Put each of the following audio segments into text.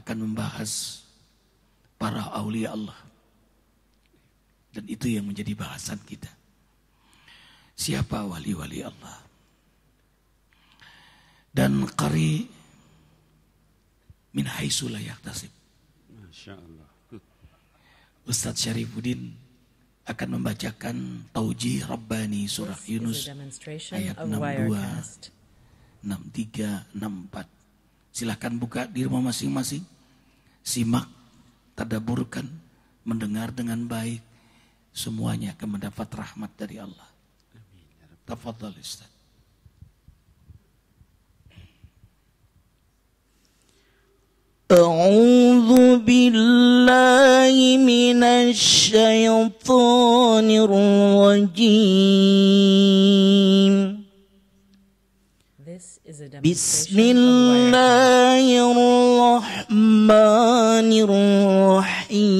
akan membahas para aulia Allah. Dan itu yang menjadi bahasan kita. Siapa wali-wali Allah? Dan qari min haitsu la yahtasib. Masyaallah. Ustaz Syarifuddin akan membacakan Taujih Rabbani surah Yunus ayat 62, 63, 64. Silahkan buka di rumah masing-masing. Simak, tadaburkan, mendengar dengan baik. Semuanya akan mendapat rahmat dari Allah. Tafadhal Ustaz. أعوذ بالله من الشيطان الرجيم بسم الله الرحمن الرحيم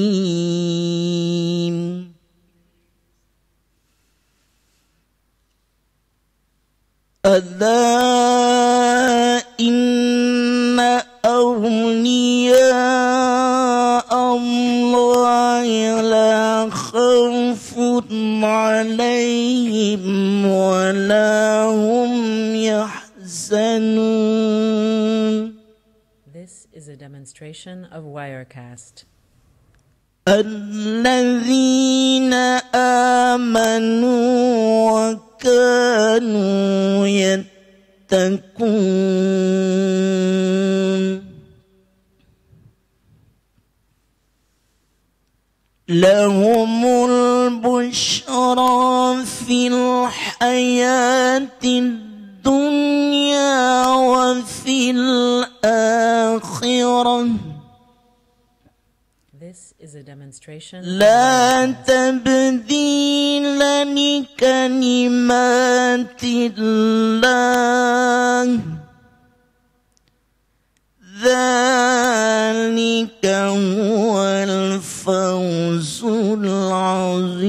ألا إن أولياء الله لا خوف عليهم ولا هم يحزنون. This is a demonstration of Wirecast. الذين آمنوا وكانوا يتقون لهم البشرى في الحياة الدنيا وفي الآخرة This is a demonstration. لا تبديل لكلمات الله ذلك هو الفوز العظيم.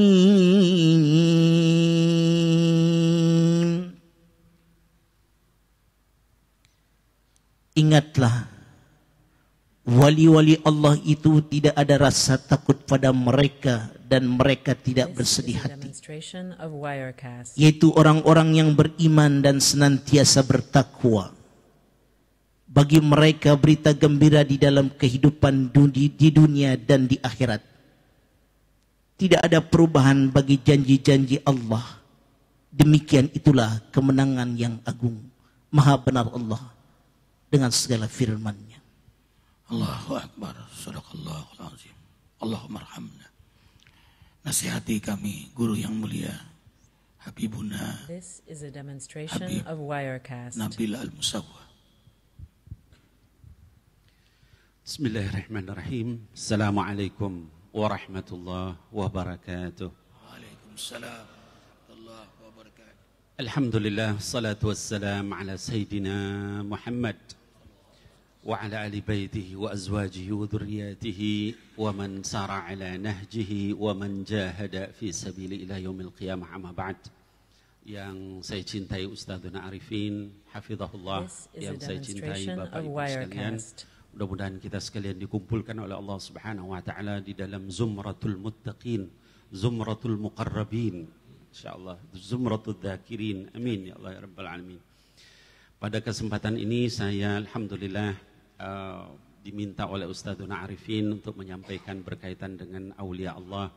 Ingatlah, wali-wali Allah itu tidak ada rasa takut pada mereka dan mereka tidak bersedih hati. Yaitu orang-orang yang beriman dan senantiasa bertakwa. Bagi mereka berita gembira di dalam kehidupan di dunia dan di akhirat. Tidak ada perubahan bagi janji-janji Allah. Demikian itulah kemenangan yang agung. Maha benar Allah dengan segala firman-Nya. Allahu Akbar, sadaqallahul azim. Allahumma arhamna. Nasihati kami guru yang mulia Habibuna This is a demonstration of Wirecast. Nabil Al-Musawwa. Bismillahirrahmanirrahim. Assalamualaikum warahmatullahi wabarakatuh. Waalaikumsalam warahmatullahi wabarakatuh. Alhamdulillah, salatu wassalam ala Sayyidina Muhammad wa ala ali baitihi wa azwajihi wa dhurriyyatihi wa man sara ala nahjihi wa man jahada fi sabili ila yaumil qiyamah, amma ba'd. Yang saya cintai Ustadzuna Arifin hafizahullah, yang saya cintai Bapak Ibu sekalian, mudah-mudahan kita sekalian dikumpulkan oleh Allah Subhanahu wa taala di dalam zumratul muttaqin, zumratul muqarrabin, insyaallah zumratul dzakirin. Amin ya Allah ya rabbal alamin. Pada kesempatan ini saya alhamdulillah diminta oleh Ustadzuna Arifin untuk menyampaikan berkaitan dengan aulia Allah.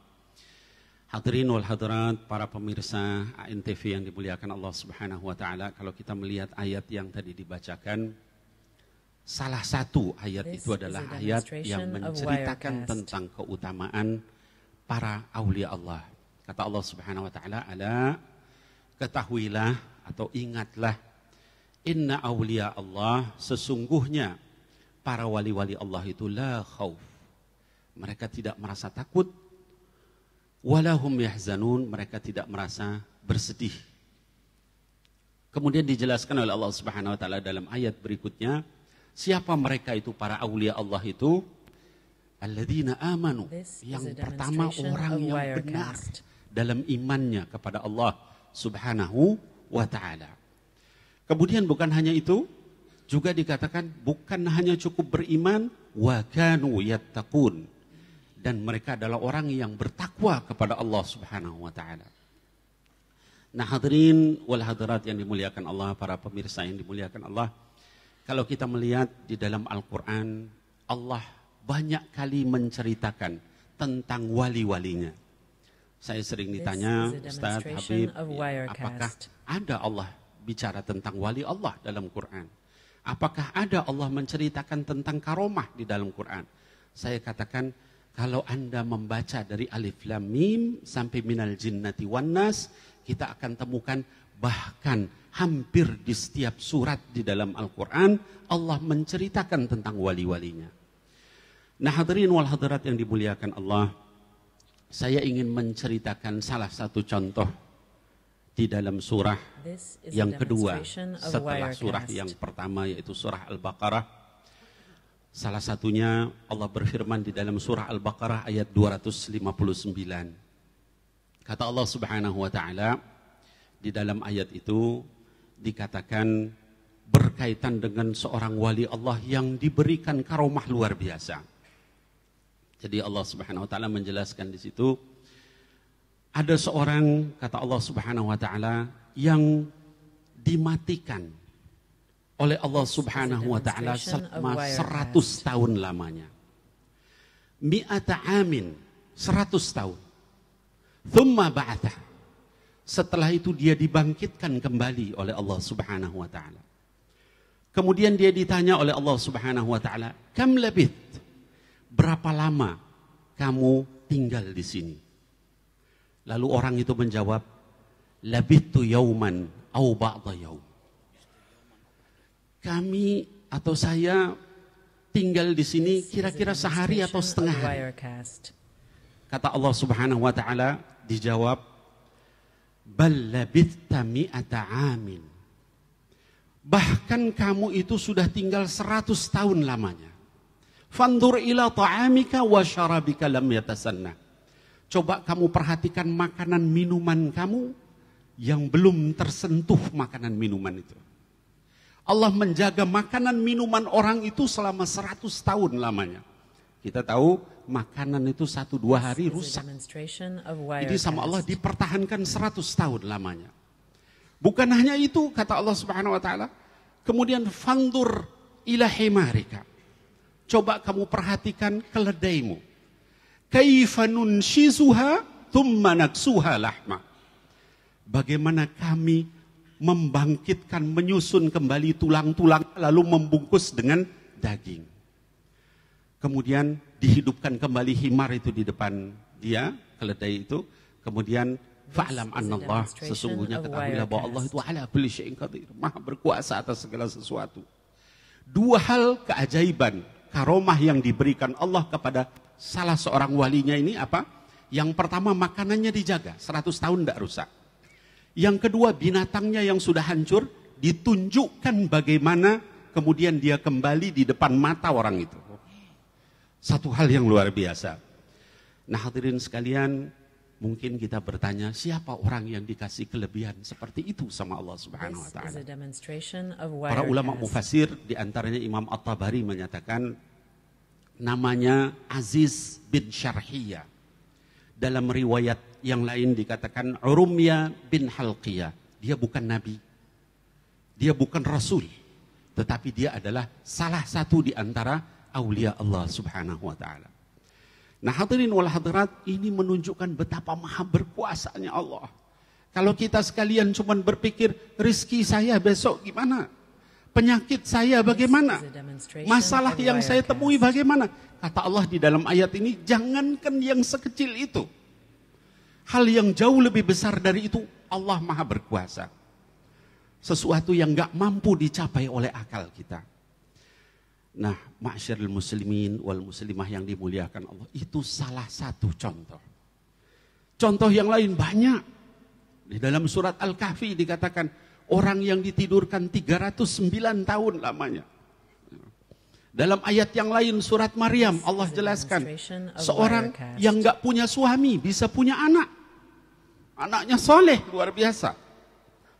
Hadirin wal hadirat, para pemirsa ANTV yang dimuliakan Allah Subhanahu wa taala, kalau kita melihat ayat yang tadi dibacakan, salah satu ayat itu adalah ayat yang menceritakan tentang keutamaan para aulia Allah. Kata Allah Subhanahu wa taala, ala ketahuilah atau ingatlah, inna aulia Allah, sesungguhnya para wali-wali Allah itu la khauf, mereka tidak merasa takut, walahum yahzanun, mereka tidak merasa bersedih. Kemudian dijelaskan oleh Allah Subhanahu wa taala dalam ayat berikutnya, siapa mereka itu para aulia Allah itu? Alladzina amanu, yang pertama orang yang benar dalam imannya kepada Allah Subhanahu wa taala. Kemudian bukan hanya itu, juga dikatakan bukan hanya cukup beriman, wa kanu yattaqun, dan mereka adalah orang yang bertakwa kepada Allah Subhanahu wa taala. Nah, hadirin wal hadirat yang dimuliakan Allah, para pemirsa yang dimuliakan Allah, kalau kita melihat di dalam Al-Qur'an, Allah banyak kali menceritakan tentang wali-walinya. Saya sering ditanya, Ustaz Habib, apakah ada Allah bicara tentang wali Allah dalam Quran? Apakah ada Allah menceritakan tentang karomah di dalam Quran? Saya katakan, kalau Anda membaca dari Alif Lam Mim sampai minal jinnati wan nas, kita akan temukan bahkan hampir di setiap surat di dalam Al-Quran Allah menceritakan tentang wali-walinya. Nah, hadirin wal hadirat yang dimuliakan Allah, saya ingin menceritakan salah satu contoh di dalam surah yang kedua setelah surah yang pertama, yaitu surah Al-Baqarah. Salah satunya Allah berfirman di dalam surah Al-Baqarah ayat 259. Kata Allah Subhanahu wa taala di dalam ayat itu dikatakan berkaitan dengan seorang wali Allah yang diberikan karomah luar biasa. Jadi Allah Subhanahu wa taala menjelaskan di situ ada seorang, kata Allah Subhanahu wa taala, yang dimatikan oleh Allah Subhanahu wa taala selama 100 tahun lamanya. Mi'ata amin, 100 tahun. Thumma ba'athah. Setelah itu dia dibangkitkan kembali oleh Allah Subhanahu wa taala. Kemudian dia ditanya oleh Allah Subhanahu wa taala, "Kam labith?" Berapa lama kamu tinggal di sini? Lalu orang itu menjawab, "Labithtu yauman aw ba'dha yaum." Kami atau saya tinggal di sini kira-kira sehari atau setengah hari. Kata Allah Subhanahu wa taala, dijawab, "Bal labithta mi'ata amin." Bahkan kamu itu sudah tinggal 100 tahun lamanya. Fandur ila ta'amika wa syarabika lam yatasanna. Coba kamu perhatikan makanan minuman kamu yang belum tersentuh makanan minuman itu. Allah menjaga makanan minuman orang itu selama 100 tahun lamanya. Kita tahu makanan itu 1-2 hari rusak. Jadi sama Allah dipertahankan 100 tahun lamanya. Bukan hanya itu, kata Allah Subhanahu wa taala, kemudian fandur ila himarika. Coba kamu perhatikan keledaimu. Kaifa nunshizuha thumma naksuha lahma. Bagaimana kami membangkitkan, menyusun kembali tulang-tulang lalu membungkus dengan daging. Kemudian dihidupkan kembali himar itu di depan dia, keledai itu. Kemudian fa'lam annallah, sesungguhnya ketahuilah bahwa Allah itu ala kulli syai'in qadir, maha berkuasa atas segala sesuatu. 2 hal keajaiban, karomah yang diberikan Allah kepada salah seorang walinya ini apa? Yang pertama, makanannya dijaga, 100 tahun tidak rusak. Yang kedua, binatangnya yang sudah hancur ditunjukkan bagaimana kemudian dia kembali di depan mata orang itu. Satu hal yang luar biasa. Nah, hadirin sekalian, mungkin kita bertanya, siapa orang yang dikasih kelebihan seperti itu sama Allah Subhanahu wa taala? Para ulama mufassir, di antaranya Imam At-Tabari menyatakan namanya Aziz bin Syarhiyah. Dalam riwayat yang lain dikatakan Urumya bin Halqiyah. Dia bukan nabi, dia bukan rasul, tetapi dia adalah salah satu di antara aulia Allah Subhanahu wa taala. Nah, hadirin wal hadirat, ini menunjukkan betapa maha berkuasanya Allah. Kalau kita sekalian cuma berpikir, rezeki saya besok gimana? Penyakit saya bagaimana? Masalah yang saya temui bagaimana? Kata Allah di dalam ayat ini, jangankan yang sekecil itu. Hal yang jauh lebih besar dari itu, Allah maha berkuasa. Sesuatu yang gak mampu dicapai oleh akal kita. Nah, ma'syaril muslimin wal muslimah yang dimuliakan Allah, itu salah satu contoh. Contoh yang lain banyak. Di dalam surat Al-Kahfi dikatakan, orang yang ditidurkan 309 tahun lamanya. Dalam ayat yang lain surat Maryam, Allah jelaskan, seorang yang gak punya suami bisa punya anak. Anaknya soleh, luar biasa.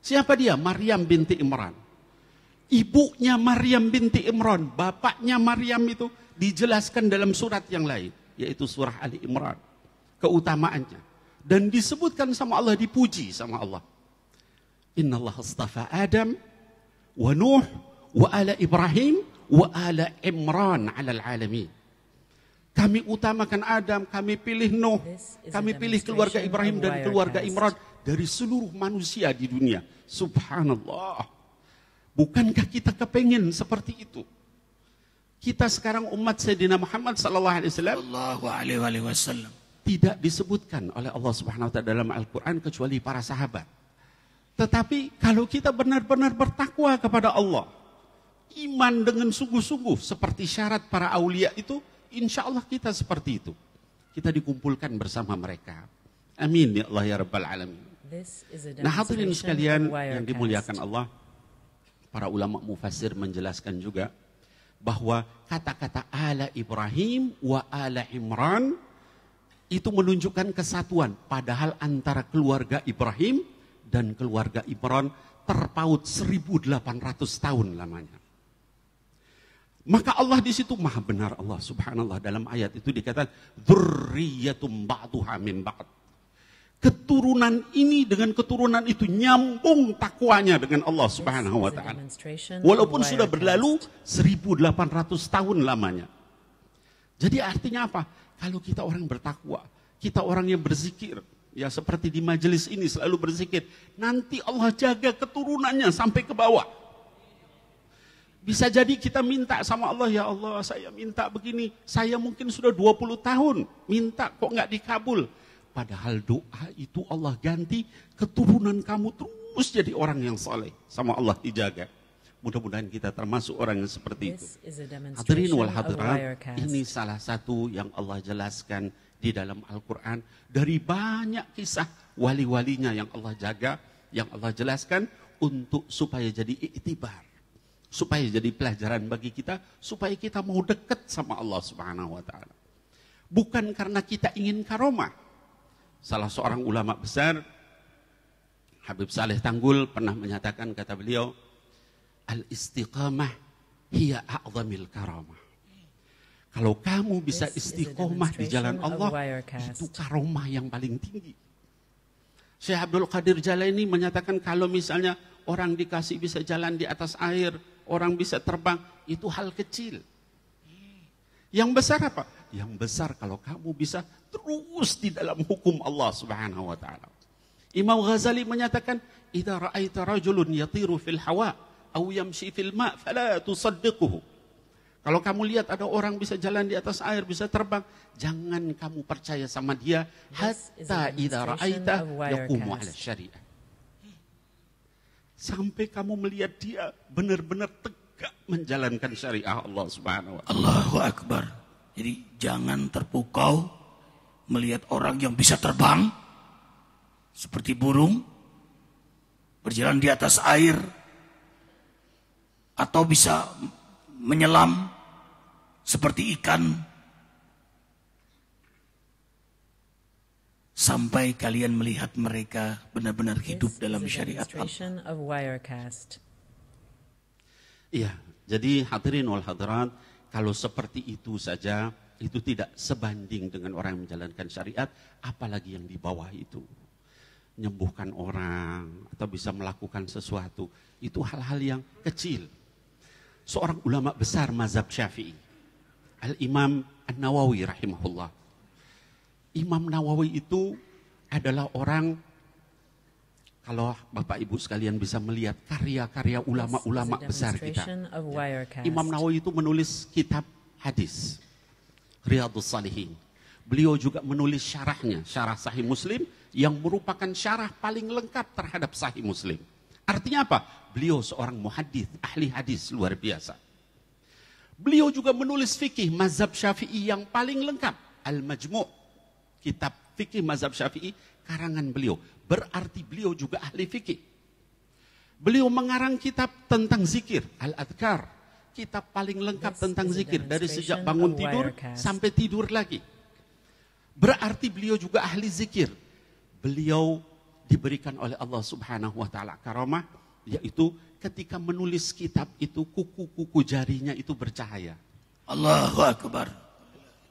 Siapa dia? Maryam binti Imran. Ibunya Maryam binti Imran, bapaknya Maryam itu dijelaskan dalam surat yang lain, yaitu surah Ali Imran. Keutamaannya. Dan disebutkan sama Allah, dipuji sama Allah. Inna Allah astafa Adam, wa Nuh, wa ala Ibrahim, wa ala Imran alal alamin. Kami utamakan Adam, kami pilih Nuh, kami pilih keluarga Ibrahim dan keluarga Imran dari seluruh manusia di dunia. Subhanallah. Bukankah kita kepengen seperti itu? Kita sekarang umat Sayyidina Muhammad sallallahu alaihi wasallam tidak disebutkan oleh Allah Subhanahu wa taala dalam Al-Qur'an kecuali para sahabat. Tetapi kalau kita benar-benar bertakwa kepada Allah, iman dengan sungguh-sungguh seperti syarat para aulia itu, insya Allah kita seperti itu. Kita dikumpulkan bersama mereka. Amin ya Allah ya Rabbal Alamin. Nah, hadirin sekalian yang dimuliakan Allah, para ulama mufassir menjelaskan juga bahwa kata-kata ala Ibrahim wa ala Imran itu menunjukkan kesatuan, padahal antara keluarga Ibrahim dan keluarga Imran terpaut 1800 tahun lamanya. Maka Allah di situ maha benar, Allah subhanallah, dalam ayat itu dikatakan dzurriyyatum ba'duha min ba'd. Keturunan ini dengan keturunan itu nyambung takwanya dengan Allah Subhanahu wa taala. Walaupun sudah berlalu 1800 tahun lamanya. Jadi artinya apa? Kalau kita orang bertakwa, kita orang yang berzikir, ya seperti di majelis ini selalu berzikir, nanti Allah jaga keturunannya sampai ke bawah. Bisa jadi kita minta sama Allah, ya Allah saya minta begini, saya mungkin sudah 20 tahun minta kok nggak dikabul. Padahal doa itu Allah ganti, keturunan kamu terus jadi orang yang saleh, sama Allah dijaga. Mudah-mudahan kita termasuk orang yang seperti itu. Hadirin wal hadirat, ini salah satu yang Allah jelaskan di dalam Al-Quran. Dari banyak kisah wali-walinya yang Allah jaga, yang Allah jelaskan untuk supaya jadi iktibar. Supaya jadi pelajaran bagi kita, supaya kita mau dekat sama Allah Subhanahu wa taala. Bukan karena kita ingin karomah. Salah seorang ulama besar, Habib Saleh Tanggul, pernah menyatakan, kata beliau, al-istiqamah hiya a'zamil karamah. Kalau kamu bisa istiqomah di jalan Allah, itu karomah yang paling tinggi. Syekh Abdul Qadir Jalaini menyatakan kalau misalnya orang dikasih bisa jalan di atas air, orang bisa terbang, itu hal kecil. Yang besar apa? Yang besar kalau kamu bisa terus di dalam hukum Allah Subhanahu wa taala. Imam Ghazali menyatakan, "Idza ra'aita rajulun yatiru fil hawa aw yamshi fil ma' fala tusaddiquhu." Kalau kamu lihat ada orang bisa jalan di atas air, bisa terbang, jangan kamu percaya sama dia hatta idza ra'aita yaqumu 'ala syariah. Sampai kamu melihat dia benar-benar tegak menjalankan syariah Allah Subhanahu wa taala. Allahu Akbar. Jadi jangan terpukau melihat orang yang bisa terbang seperti burung, berjalan di atas air, atau bisa menyelam seperti ikan, sampai kalian melihat mereka benar-benar hidup dalam syariat Allah. Iya, jadi hadirin wal hadirat, kalau seperti itu saja, itu tidak sebanding dengan orang yang menjalankan syariat, apalagi yang di bawah itu. Menyembuhkan orang, atau bisa melakukan sesuatu, itu hal-hal yang kecil. Seorang ulama besar mazhab Syafi'i, Al-Imam An-Nawawi rahimahullah. Imam Nawawi itu adalah orang, kalau Bapak Ibu sekalian bisa melihat karya-karya ulama-ulama besar kita. Imam Nawawi itu menulis kitab hadis, Riyadhus Shalihin. Beliau juga menulis syarahnya, syarah Sahih Muslim, yang merupakan syarah paling lengkap terhadap Sahih Muslim. Artinya apa? Beliau seorang muhaddits, ahli hadis luar biasa. Beliau juga menulis fikih mazhab Syafi'i yang paling lengkap, Al-Majmu', kitab fikih mazhab Syafi'i, karangan beliau. Berarti beliau juga ahli fikih. Beliau mengarang kitab tentang zikir, Al-Adhkar, kitab paling lengkap tentang zikir dari sejak bangun tidur sampai tidur lagi. Berarti beliau juga ahli zikir. Beliau diberikan oleh Allah Subhanahu wa taala karamah, Yaitu ketika menulis kitab itu kuku-kuku jarinya itu bercahaya. Allahu Akbar.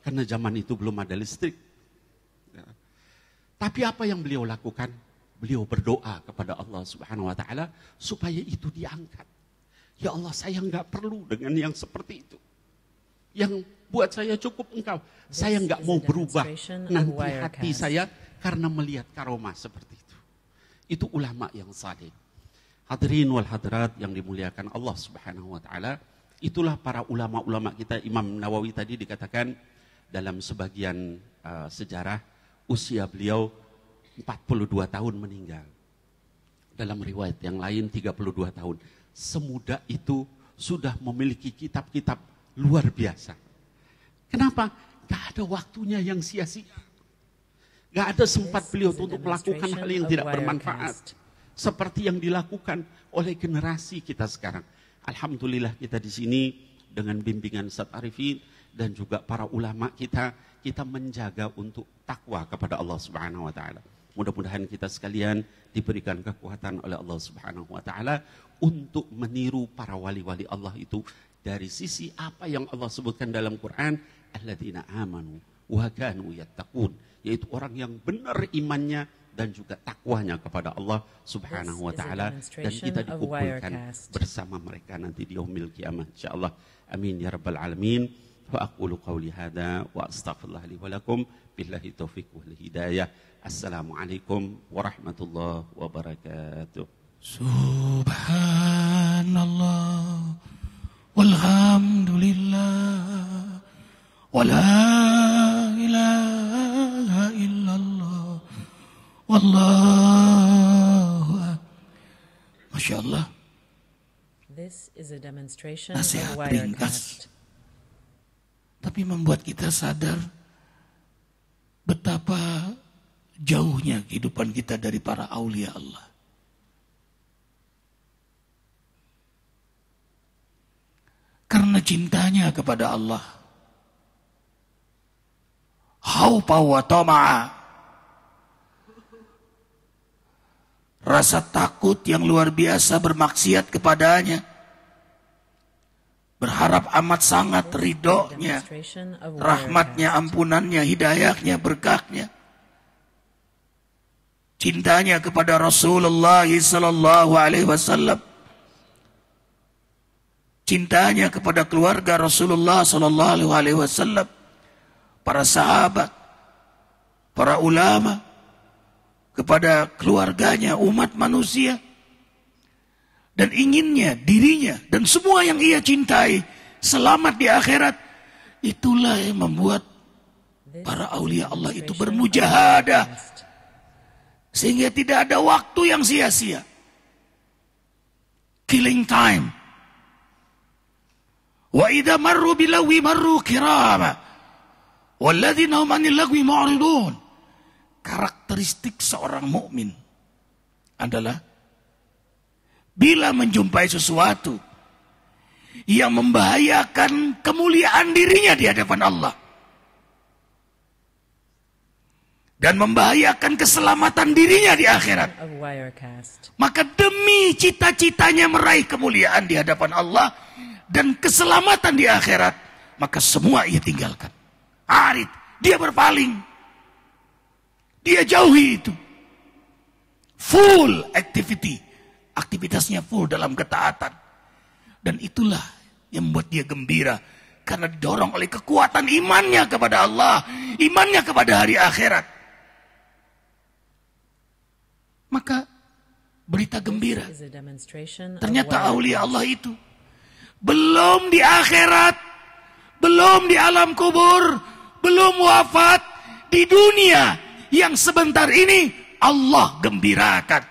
Karena zaman itu belum ada listrik. Ya. Tapi apa yang beliau lakukan? Beliau berdoa kepada Allah Subhanahu wa taala supaya itu diangkat. Ya Allah, saya nggak perlu dengan yang seperti itu. Yang buat saya cukup Engkau. Saya nggak mau berubah nanti hati saya karena melihat karomah seperti itu. Itu ulama yang saleh. Hadirin wal hadirat yang dimuliakan Allah Subhanahu wa taala, itulah para ulama-ulama kita. Imam Nawawi tadi dikatakan dalam sebagian sejarah usia beliau 42 tahun meninggal. Dalam riwayat yang lain 32 tahun. Semuda itu sudah memiliki kitab-kitab luar biasa. Kenapa? Gak ada waktunya yang sia-sia. Gak ada sempat beliau untuk melakukan hal yang tidak bermanfaat. Seperti yang dilakukan oleh generasi kita sekarang. Alhamdulillah kita di sini dengan bimbingan Ustaz Arifin dan juga para ulama kita menjaga untuk takwa kepada Allah Subhanahu wa taala. Mudah-mudahan kita sekalian diberikan kekuatan oleh Allah Subhanahu wa taala untuk meniru para wali-wali Allah itu dari sisi apa yang Allah sebutkan dalam Quran, alladzina amanu wa kanu yattaqun, yaitu orang yang benar imannya dan juga takwanya kepada Allah Subhanahu wa taala, dan kita dikumpulkan bersama mereka nanti di yaumil qiyamah insyaallah. Amin ya rabbal alamin. Wa aqulu qawli hadza wa astaghfirullah li wa lakum billahi taufiq wal hidayah. Assalamualaikum warahmatullahi wabarakatuh. Subhanallah walhamdulillah wa la ilaha illallah wallahu akbar. Masya Allah. This is a demonstration Nasihat of ringkas, Wirecast. tapi membuat kita sadar betapa jauhnya kehidupan kita dari para aulia Allah. Karena cintanya kepada Allah, haupa wa tama'a, rasa takut yang luar biasa bermaksiat kepadanya, berharap amat sangat ridhonya, rahmatnya, ampunannya, hidayahnya, berkahnya. Cintanya kepada Rasulullah sallallahu alaihi wasallam, cintanya kepada keluarga Rasulullah sallallahu alaihi wasallam, para sahabat, para ulama, kepada keluarganya, umat manusia, dan inginnya dirinya dan semua yang ia cintai selamat di akhirat. Itulah yang membuat para aulia Allah itu bermujahadah sehingga tidak ada waktu yang sia-sia. Killing time. Wa idza marru bilagwi marru kirama walladzina hum 'anil lagwi mu'ridun. Karakteristik seorang mukmin adalah bila menjumpai sesuatu yang membahayakan kemuliaan dirinya di hadapan Allah dan membahayakan keselamatan dirinya di akhirat, maka demi cita-citanya meraih kemuliaan di hadapan Allah dan keselamatan di akhirat, maka semua ia tinggalkan. Arid, dia berpaling, dia jauhi itu. Full activity, aktivitasnya full dalam ketaatan. Dan itulah yang membuat dia gembira, karena didorong oleh kekuatan imannya kepada Allah, imannya kepada hari akhirat. Maka berita gembira, ternyata aulia Allah itu belum di akhirat, belum di alam kubur, belum wafat, di dunia yang sebentar ini Allah gembirakan.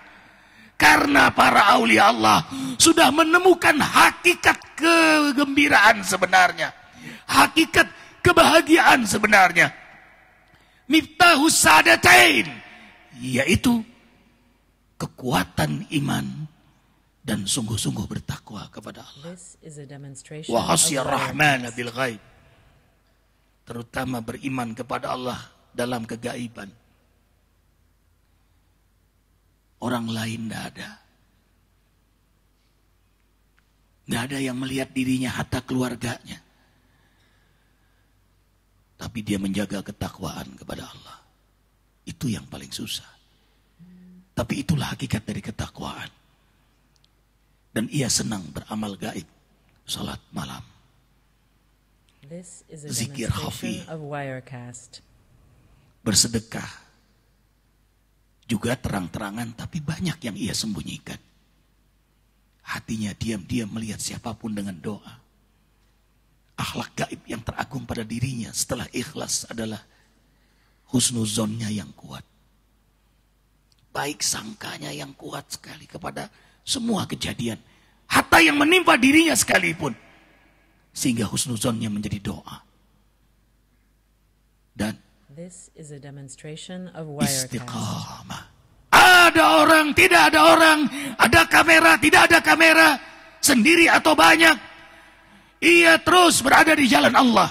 Karena para aulia Allah sudah menemukan hakikat kegembiraan sebenarnya, hakikat kebahagiaan sebenarnya. Miftahus Sa'adatain, yaitu kekuatan iman dan sungguh-sungguh bertakwa kepada Allah. Wa khasyar rahmana bil ghaib, terutama beriman kepada Allah dalam kegaiban. Orang lain tidak ada. Nggak ada yang melihat dirinya hatta keluarganya. Tapi dia menjaga ketakwaan kepada Allah. Itu yang paling susah. Tapi itulah hakikat dari ketakwaan. Dan ia senang beramal gaib. Salat malam. This is a Zikir demonstration khafi. of Wirecast. Bersedekah. Juga terang-terangan tapi banyak yang ia sembunyikan. Hatinya diam-diam melihat siapapun dengan doa. Akhlak gaib yang teragung pada dirinya setelah ikhlas adalah husnuzonnya yang kuat. Baik sangkanya yang kuat sekali kepada semua kejadian. Hatta yang menimpa dirinya sekalipun. Sehingga husnuzonnya menjadi doa. Dan This is a demonstration of Wirecast. istiqamah. Ada orang, tidak ada orang. Ada kamera, tidak ada kamera. Sendiri atau banyak. Ia terus berada di jalan Allah.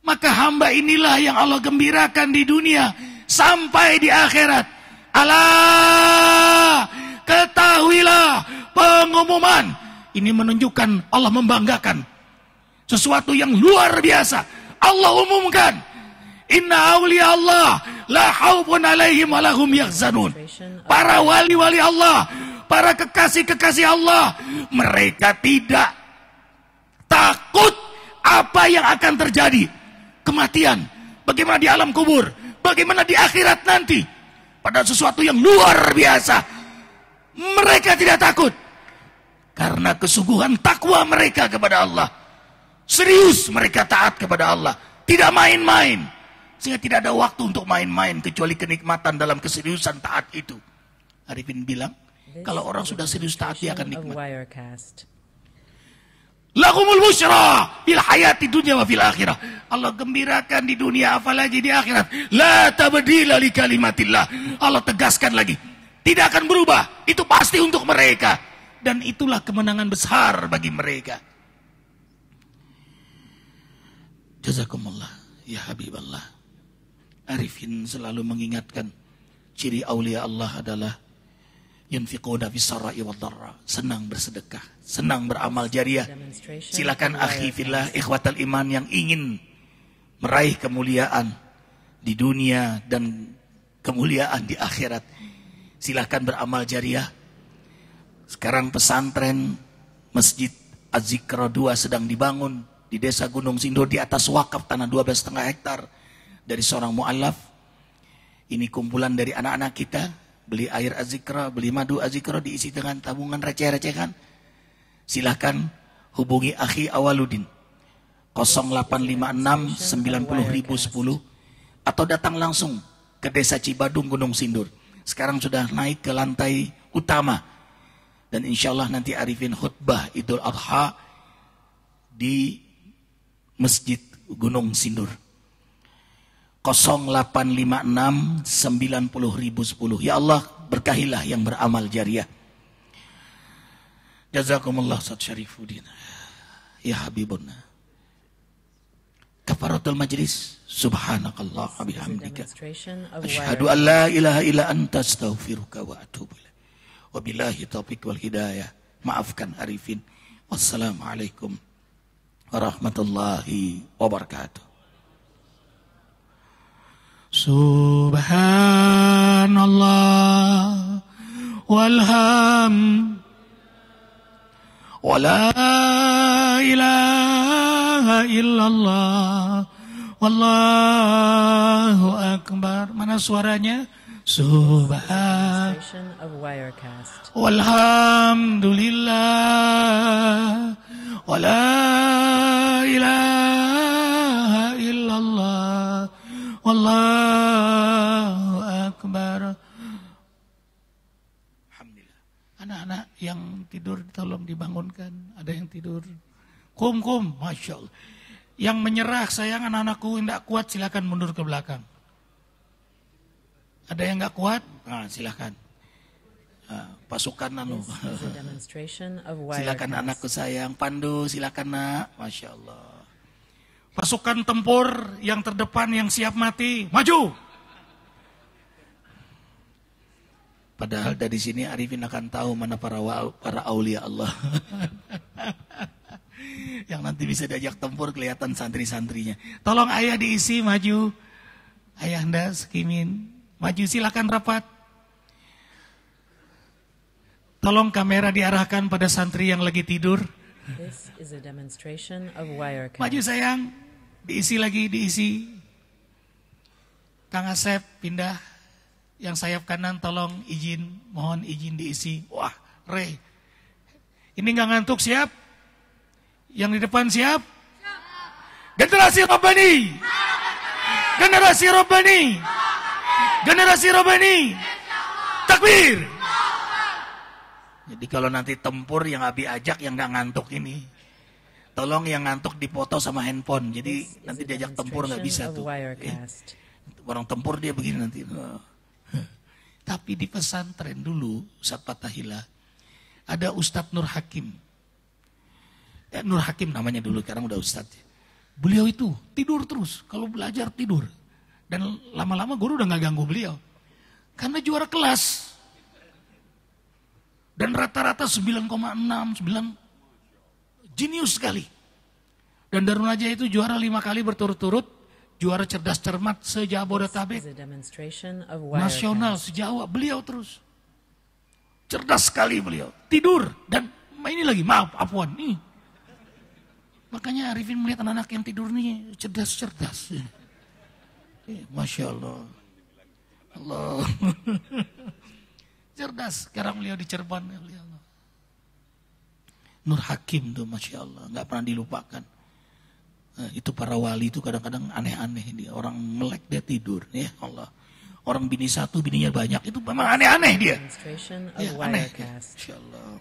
Maka hamba inilah yang Allah gembirakan di dunia. Sampai di akhirat. Allah, ketahuilah pengumuman. Ini menunjukkan Allah membanggakan. Sesuatu yang luar biasa. Allah umumkan. Inna awliya Allah la haufun alaihim wa lahum yahzanun. Para wali-wali Allah, para kekasih-kekasih Allah, mereka tidak takut apa yang akan terjadi. Kematian, bagaimana di alam kubur, bagaimana di akhirat nanti. Pada sesuatu yang luar biasa. Mereka tidak takut. Karena kesungguhan takwa mereka kepada Allah. Serius mereka taat kepada Allah. Tidak main-main. Sehingga tidak ada waktu untuk main-main. Kecuali kenikmatan dalam keseriusan taat itu. Arifin bilang, kalau orang sudah serius taat, dia akan nikmat. Lahumul busyra fil hayati dunya wa fil akhirah. Allah gembirakan di dunia, apalagi di akhirat. La tabdila li kalimatillah. Allah tegaskan lagi. Tidak akan berubah. Itu pasti untuk mereka. Dan itulah kemenangan besar bagi mereka. Jazakumullah ya Habiballah. Arifin selalu mengingatkan ciri aulia Allah adalah yunfiquna fis sarai wad dharra, senang bersedekah, senang beramal jariah. Silakan akhi fillah, ikhwatal iman yang ingin meraih kemuliaan di dunia dan kemuliaan di akhirat. Silakan beramal jariah. Sekarang pesantren Masjid Az-Zikra 2 sedang dibangun di Desa Gunung Sindur di atas wakaf tanah 12,5 hektar dari seorang mu'alaf. Ini kumpulan dari anak-anak kita. Beli air Az-Zikra, beli madu Az-Zikra, diisi dengan tabungan receh-recehan. Silakan hubungi akhi Awaludin 0856 90.010 atau datang langsung ke Desa Cibadung Gunung Sindur. Sekarang sudah naik ke lantai utama. Dan insya Allah nanti Arifin khutbah Idul Adha di Masjid Gunung Sindur. 0856 90.010. Ya Allah, berkahilah yang beramal jariah. Jazakumullah Ustaz Syarifuddin. Ya Habibuna. Kafaratul majlis. Subhanakallah wa bihamdika. Asyhadu an la ilaha illa anta astaghfiruka wa atubu ilaik. Wabillahi taufiq wal hidayah. Maafkan Arifin. Wassalamualaikum warahmatullahi wabarakatuh. Subhanallah walham wa la ilaha illallah wallahu akbar. Mana suaranya? Subhan walhamdulillah wa la ilaha illallah wallahu akbar. Alhamdulillah. Anak-anak yang tidur tolong dibangunkan. Ada yang tidur. Kum, Masya Allah. Yang menyerah, sayang anak-anakku tidak kuat, silakan mundur ke belakang. Ada yang nggak kuat? Nah, silakan. Pasukan silakan anakku sayang. Pandu, silakan nak. Masya Allah. Pasukan tempur yang terdepan yang siap mati, maju. Padahal dari sini Arifin akan tahu mana para aulia Allah. Yang nanti bisa diajak tempur kelihatan santri-santrinya. Tolong ayah diisi maju. Ayahanda Sekimin. Maju silakan rapat. Tolong kamera diarahkan pada santri yang lagi tidur. This is a demonstration of Wirecast. Maju sayang. Diisi lagi, diisi. Kang Asep pindah. Yang sayap kanan tolong izin. Mohon izin diisi. Wah, Rey. Ini gak ngantuk, siap? Yang di depan siap? Generasi Rabbani. Generasi Rabbani. Generasi Rabbani. Takbir. Jadi kalau nanti tempur yang Abi ajak yang gak ngantuk ini. Tolong yang ngantuk dipoto sama handphone. Jadi nanti diajak tempur gak bisa tuh. Orang tempur dia begini nanti. Tapi di pesantren dulu, Ustadz Fatahila, ada Ustadz Nur Hakim. Nur Hakim namanya dulu, sekarang udah Ustadz. Beliau itu tidur terus, kalau belajar tidur. Dan lama-lama guru udah gak ganggu beliau. Karena juara kelas. Dan rata-rata 9,6, 9. Jenius sekali. Dan Darun Najah itu juara 5 kali berturut-turut. Juara cerdas cermat se-Jabodetabek. Nasional, se-Jawa. Beliau terus. Cerdas sekali beliau. Tidur. Dan ini lagi, maaf, Afwan. Nih. Makanya Arifin melihat anak-anak yang tidur nih cerdas-cerdas. Masya Allah. Allah. Cerdas. Sekarang beliau di Cirebon. Nur Hakim tuh Masya Allah. Gak pernah dilupakan. Nah, itu para wali itu kadang-kadang aneh-aneh. Dia orang melek dia tidur. Ya Allah. Orang bini satu, bininya banyak. Itu memang aneh-aneh dia. Ya, aneh. Masya Allah.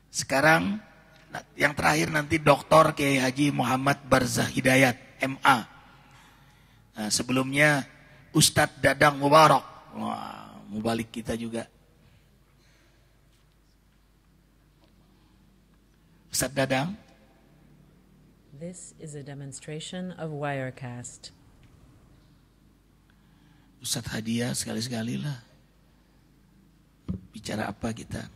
Sekarang yang terakhir nanti Dr. Kiai Haji Muhammad Barzah Hidayat, MA. Nah, sebelumnya Ustadz Dadang Mubarak. Wah, mubalik kita juga. Ustadz Dadang. This is a demonstration of Wirecast. Ustadz Hadiah sekali-sekali lah. Bicara apa kita?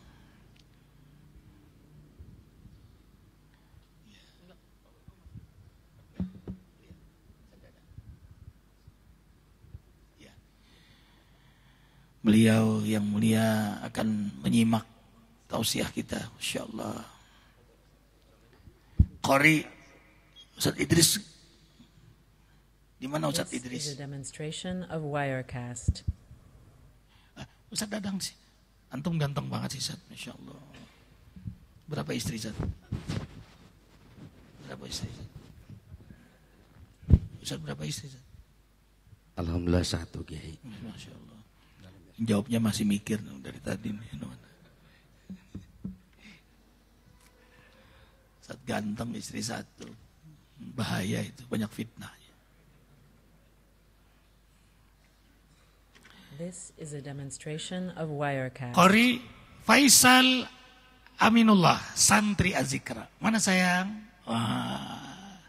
Beliau yang mulia akan menyimak tausiah kita, insyaallah. Qari Ustaz Idris. Di mana Ustaz Idris? This is a demonstration of Wirecast. Ustaz Dadang sih. Antum ganteng banget sih Ustaz, insyaallah. Berapa istri Ustaz? Berapa istri Ustaz? Ustaz berapa istri Ustaz? Alhamdulillah 1 Kiai. Masya Allah. Jawabnya masih mikir dari tadi nih. Saat ganteng istri 1. Bahaya itu, banyak fitnahnya. This is a demonstration of Wirecast. Qari Faisal Aminullah, santri Azikra. Mana sayang? Wah.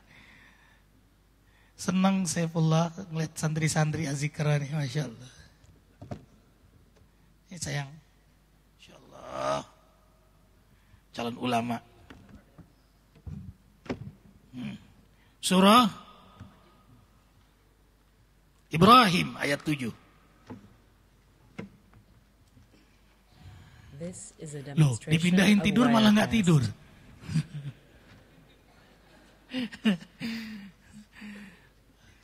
Senang Saifullah ngeliat santri-santri Azikra nih, Masya Allah. Ini sayang, Insya Allah, calon ulama. Surah Ibrahim ayat 7. This is a Loh, demonstration dipindahin of tidur malah nggak Wirecast. tidur.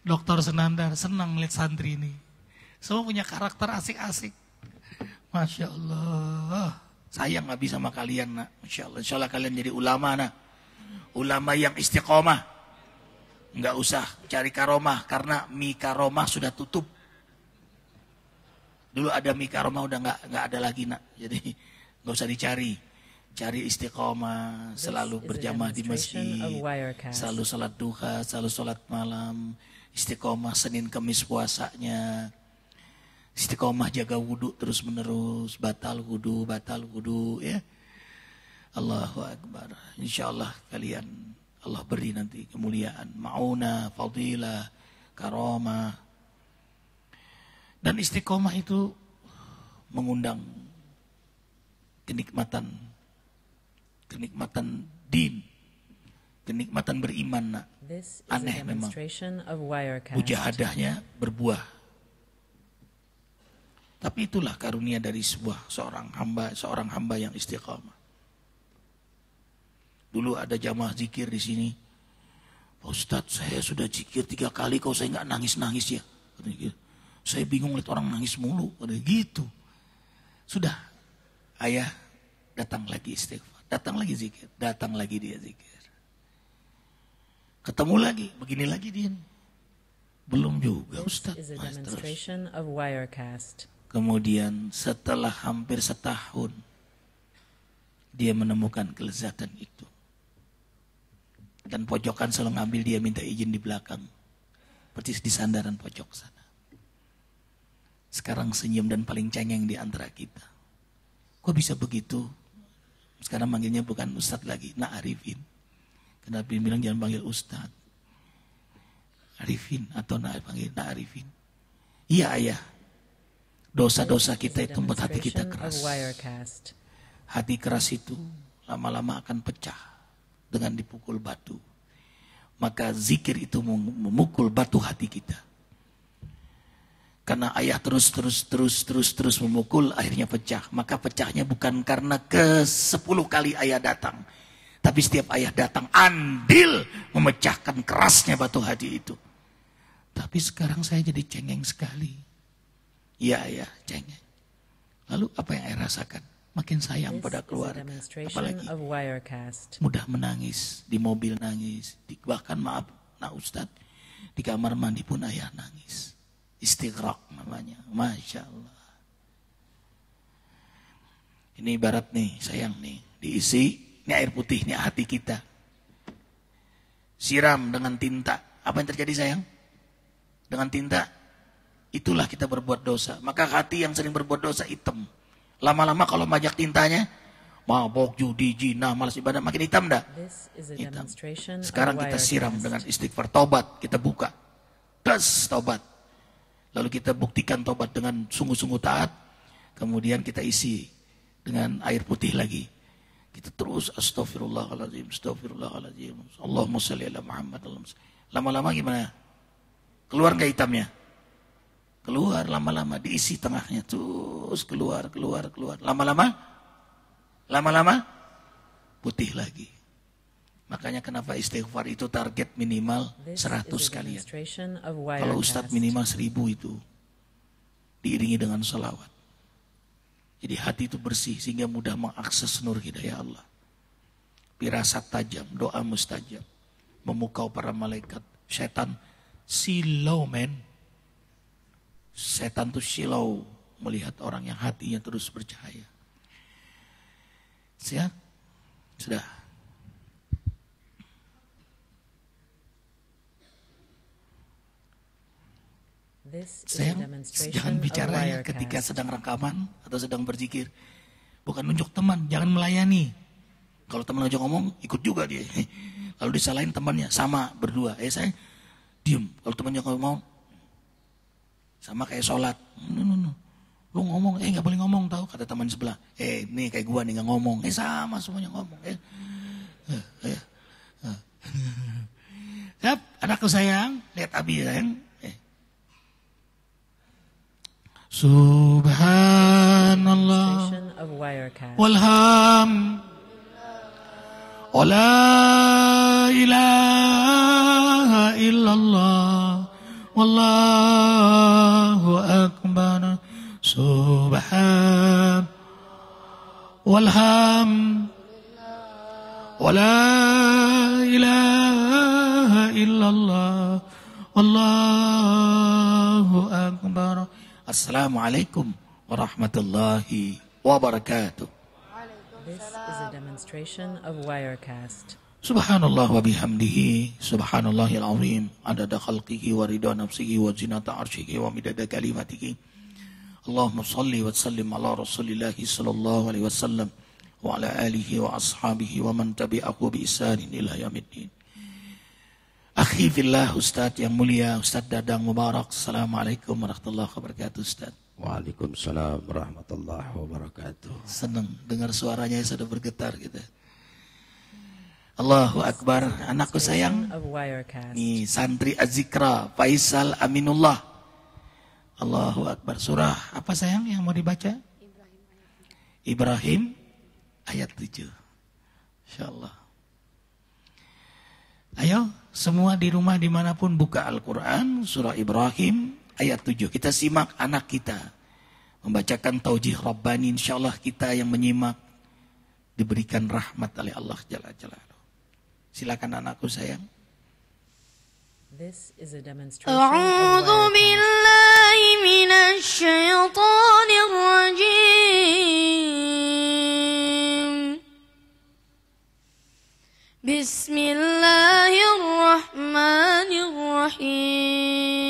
Dokter Senandar senang lihat santri ini. Semua punya karakter asik-asik. Masya Allah. Sayang gak bisa sama kalian nak. Masya Allah. Insya Allah kalian jadi ulama nak. Ulama yang istiqomah. Nggak usah cari karomah. Karena mie karomah sudah tutup. Dulu ada mie karomah udah nggak ada lagi nak. Jadi nggak usah dicari. Cari istiqomah. Selalu berjamaah di masjid. Selalu sholat duha. Selalu sholat malam. Istiqomah Senin Kamis puasanya. Istiqomah jaga wudhu terus menerus, batal wudhu ya. Allahu Akbar. Insyaallah kalian Allah beri nanti kemuliaan, mauna, fadilah, karamah. Dan istiqomah itu mengundang kenikmatan din, kenikmatan beriman. Nak. This is Aneh a memang. demonstration of Wirecast. Mujahadahnya berbuah. Tapi itulah karunia dari seorang hamba yang istiqamah. Dulu ada jamaah zikir di sini. Pak Ustadz, saya sudah zikir 3 kali, kok saya nggak nangis-nangis ya? Saya bingung lihat orang nangis mulu. Gitu. Sudah, ayah datang lagi istighfar, datang lagi zikir, datang lagi dia zikir. Ketemu lagi, begini lagi dia. Belum juga Ustadz. This is a demonstration of Wirecast. Kemudian setelah hampir setahun, dia menemukan kelezatan itu. Dan pojokan selalu ngambil, dia minta izin di belakang. Persis di sandaran pojok sana. Sekarang senyum dan paling cengeng di antara kita. Kok bisa begitu? Sekarang manggilnya bukan Ustadz lagi, Nak Arifin. Kenapa bilang jangan panggil Ustadz? Arifin atau Nak Arifin. Iya ayah. Dosa-dosa kita itu membuat hati kita keras. Hati keras itu lama-lama akan pecah dengan dipukul batu. Maka zikir itu memukul batu hati kita. Karena ayah terus memukul, akhirnya pecah. Maka pecahnya bukan karena ke-10 kali ayah datang. Tapi setiap ayah datang, andil memecahkan kerasnya batu hati itu. Tapi sekarang saya jadi cengeng sekali. Ya ayah, cengeng. Lalu apa yang ayah rasakan? Makin sayang pada keluarga. Apalagi mudah menangis, di mobil nangis. Bahkan maaf, Nak Ustadz, di kamar mandi pun ayah nangis. Istighraq namanya, Masya Allah. Ini ibarat nih, sayang nih, diisi, ini air putih, ini hati kita. Siram dengan tinta. Apa yang terjadi sayang? Dengan tinta, itulah kita berbuat dosa. Maka hati yang sering berbuat dosa hitam. Lama-lama kalau majak tintanya, mabok, judi, zina, malas ibadah, makin hitam dah. Hitam. Sekarang kita siram dengan istighfar, tobat, kita buka. Das, tobat. Lalu kita buktikan tobat dengan sungguh-sungguh taat. Kemudian kita isi dengan air putih lagi. Kita terus astagfirullahaladzim, astagfirullahaladzim. Allahumma sholli ala Muhammad. Lama-lama gimana? Keluar gak hitamnya? Keluar lama-lama, diisi tengahnya. Terus keluar. Lama-lama putih lagi. Makanya kenapa istighfar itu target minimal 100 kalian. Kalau Ustadz minimal 1000 itu. Diiringi dengan salawat. Jadi hati itu bersih sehingga mudah mengakses nur hidayah Allah. Firasat tajam, doa mustajab. Memukau para malaikat. Setan silau men. Setan itu silau melihat orang yang hatinya terus bercahaya. Siap? Sudah. Sayang, jangan bicara ya ketika sedang rekaman atau sedang berzikir. Bukan nunjuk teman, jangan melayani. Kalau teman ngajak ngomong, ikut juga dia. Lalu disalahin temannya, sama berdua. Saya diem. Kalau temannya ngomong, sama kayak sholat. No. Lu ngomong, gak boleh ngomong tahu kata teman sebelah. Nih kayak gua nih gak ngomong. Sama semuanya ngomong. Siap, anakku sayang, lihat Abi sayang. Subhanallah walham wa la ilaha illallah wallahu akbar. Subhan walham wa la ilaha illallah wallahu akbar. Assalamualaikum warahmatullahi wabarakatuh. This is a demonstration of Wirecast. Subhanallah wa bihamdihi, subhanallahil azim, adada khalqihi wa ridha nafsihi wa zinata arshihi wa midada kalimatihi. Allahumma salli wa sallim ala rasulillahi sallallahu alaihi wasallam wa ala alihi wa ashabihi wa man tabi'ahu bi ihsanin ila yaumiddin. Akhi fillah, Ustaz yang mulia, Ustaz Dadang Mubarak. Assalamualaikum warahmatullahi wabarakatuh, Ustaz. Waalaikumsalam warahmatullahi wabarakatuh. Senang dengar suaranya sudah bergetar gitu. Allahu Akbar. Anakku sayang, Of Wirecast. ini santri Azikra Faisal Aminullah. Allahu Akbar. Surah apa sayang yang mau dibaca? Ibrahim ayat 7. Insyaallah. Ayo semua di rumah dimanapun buka Al-Quran, surah Ibrahim ayat 7. Kita simak anak kita membacakan taujih Rabbani. Insyaallah kita yang menyimak diberikan rahmat oleh Allah Jalla Jalaluhu. Silakan anakku sayang. This is a demonstration أعوذ of Wirecast. بالله من الشيطان الرجيم بسم الله الرحمن الرحيم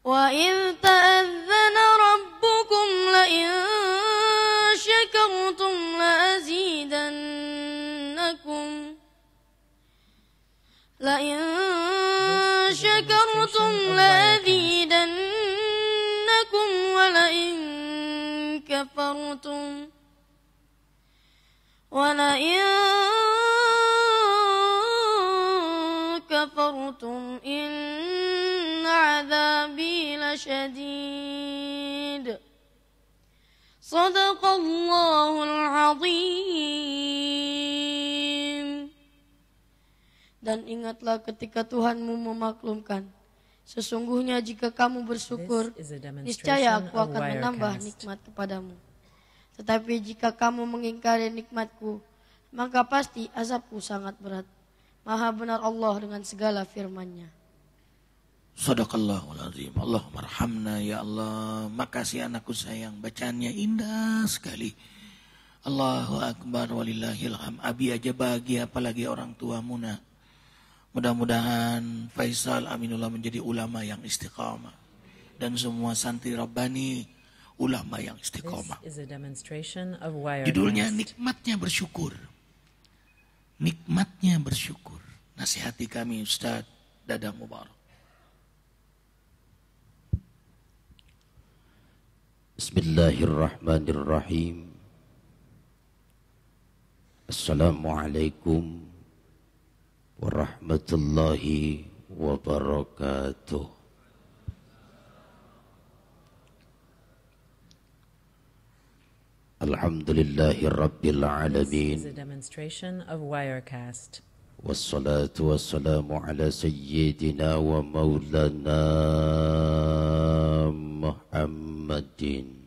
وإذ تأذن ربكم لئن شكرتم لأزيدنكم لئن شكرتم لأزيدنكم ولئن كفرتم إن عذابي لشديد صدق الله العظيم. Dan ingatlah ketika Tuhanmu memaklumkan, sesungguhnya jika kamu bersyukur, This is a niscaya demonstration aku of akan menambah Wirecast. nikmat kepadamu. Tetapi jika kamu mengingkari nikmatku, maka pasti azabku sangat berat. Maha benar Allah dengan segala firman-Nya. Sadaqallahul azim. Allahumma arhamna ya Allah. Makasih anakku sayang, bacaannya indah sekali. Allahu Akbar walillahil hamd. Abi aja bahagia, apalagi orang tua Muna. Mudah-mudahan Faisal Aminullah menjadi ulama yang istiqamah. Dan semua santri Rabbani ulama yang This istiqamah. is a demonstration of Wirecast. Judulnya nikmatnya bersyukur. Nikmatnya bersyukur. Nasihati kami Ustaz Dadang Mubarak. Bismillahirrahmanirrahim. Assalamualaikum warahmatullahi wabarakatuh. Alhamdulillahi rabbil alamin. This is a demonstration of Wirecast. Wassalatu wassalamu ala sayyidina wa maulana Muhammadin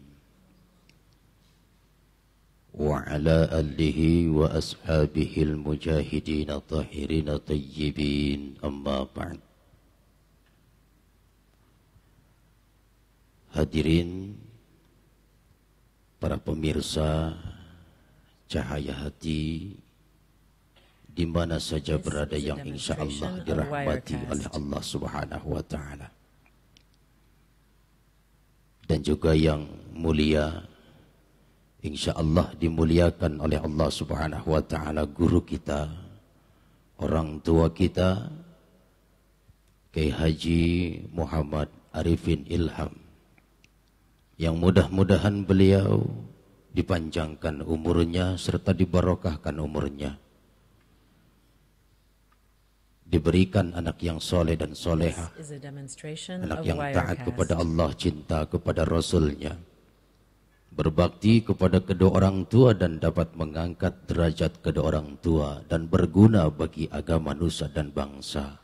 wa ala alihi wa ashabihi al-mujahidin tahirin tayyibin, amma ba'd. Hadirin para pemirsa Cahaya Hati di mana saja berada yang insya Allah dirahmati oleh Allah Subhanahu wa Ta'ala, dan juga yang mulia insya Allah dimuliakan oleh Allah Subhanahu wa Ta'ala, guru kita, orang tua kita, Kiai Haji Muhammad Arifin Ilham, yang mudah-mudahan beliau dipanjangkan umurnya serta dibarokahkan umurnya, diberikan anak yang soleh dan soleha, This is a demonstration anak of yang taat Wirecast. kepada Allah, cinta kepada Rasulnya, berbakti kepada kedua orang tua dan dapat mengangkat derajat kedua orang tua dan berguna bagi agama nusa dan bangsa.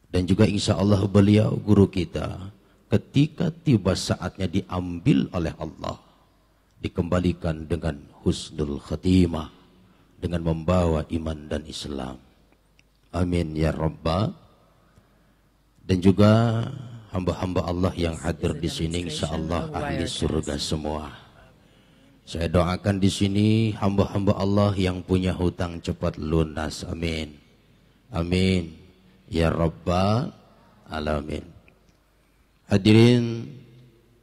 Dan juga insya Allah beliau guru kita, ketika tiba saatnya diambil oleh Allah, dikembalikan dengan husnul khatimah, dengan membawa iman dan Islam. Amin ya Rabbah. Dan juga hamba-hamba Allah yang hadir di sini insya Allah ahli surga semua. Saya doakan di sini hamba-hamba Allah yang punya hutang cepat lunas. Amin. Amin ya Rabbal alamin. Hadirin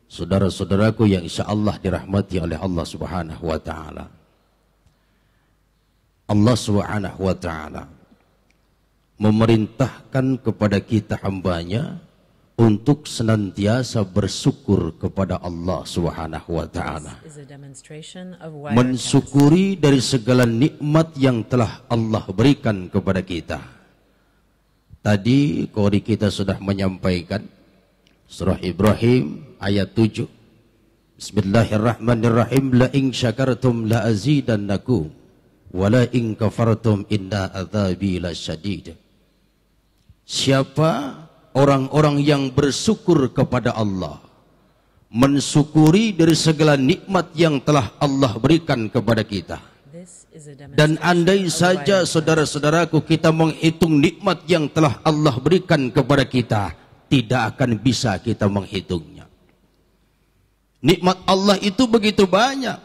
saudara-saudaraku yang insyaallah dirahmati oleh Allah Subhanahu wa taala. Allah Subhanahu wa taala memerintahkan kepada kita hambanya untuk senantiasa bersyukur kepada Allah Subhanahu wa taala. Mensyukuri dari segala nikmat yang telah Allah berikan kepada kita. Tadi qori kita sudah menyampaikan surah Ibrahim ayat 7. Bismillahirrahmanirrahim. La in syakartum la azidannakum wa la in kafartum inna adzabi lasyadid. Siapa orang-orang yang bersyukur kepada Allah, mensyukuri dari segala nikmat yang telah Allah berikan kepada kita. Dan andai saja saudara-saudaraku kita menghitung nikmat yang telah Allah berikan kepada kita, tidak akan bisa kita menghitungnya. Nikmat Allah itu begitu banyak.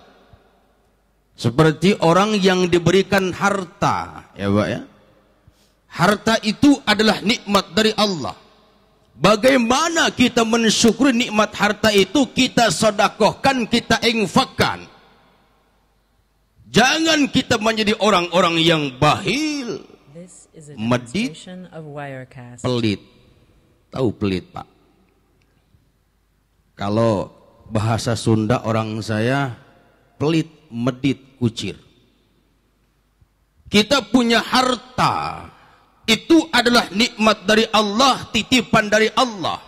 Seperti orang yang diberikan harta, ya Pak ya. Harta itu adalah nikmat dari Allah. Bagaimana kita mensyukuri nikmat harta itu? Kita sedekahkan, kita infakkan. Jangan kita menjadi orang-orang yang bakhil, medit, pelit. Tahu pelit, Pak? Kalau bahasa Sunda orang saya, pelit, medit, kucir. Kita punya harta, itu adalah nikmat dari Allah, titipan dari Allah.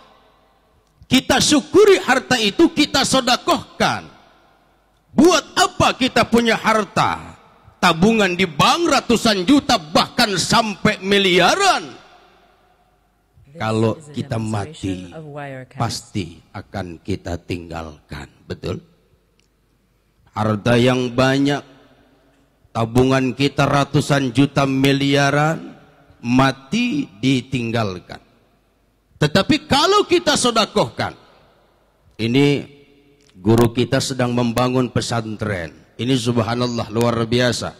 Kita syukuri harta itu, kita sedekahkan. Buat apa kita punya harta? Tabungan di bank ratusan juta, bahkan sampai miliaran. Kalau kita mati, pasti akan kita tinggalkan. Betul? Harta yang banyak, tabungan kita ratusan juta, miliaran, mati ditinggalkan. Tetapi kalau kita sedekahkan, ini guru kita sedang membangun pesantren. Ini subhanallah luar biasa.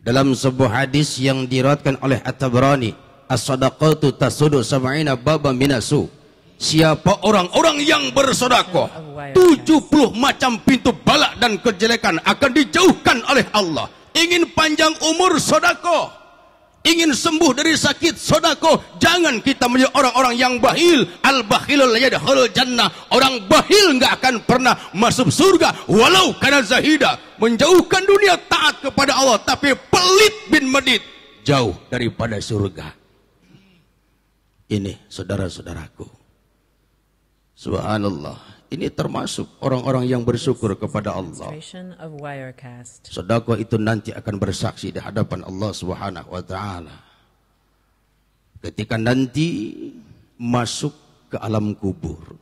Dalam sebuah hadis yang diriwayatkan oleh At-Tabrani, as-sadaqatu tasudu sab'ina baba minasu. Siapa orang-orang yang bersedekah, 70 macam pintu balak dan kejelekan akan dijauhkan oleh Allah. Ingin panjang umur, sedekah. Ingin sembuh dari sakit, sedekah. Jangan kita menjadi orang-orang yang bakhil. Al-bakhilul la yadkhulul jannah. Orang bakhil enggak akan pernah masuk surga walau kana zahida. Menjauhkan dunia, taat kepada Allah, tapi pelit bin medit, jauh daripada surga. Ini saudara-saudaraku, subhanallah, ini termasuk orang-orang yang bersyukur kepada Allah. Sedekah itu nanti akan bersaksi di hadapan Allah Subhanahu wa taala. Ketika nanti masuk ke alam kubur.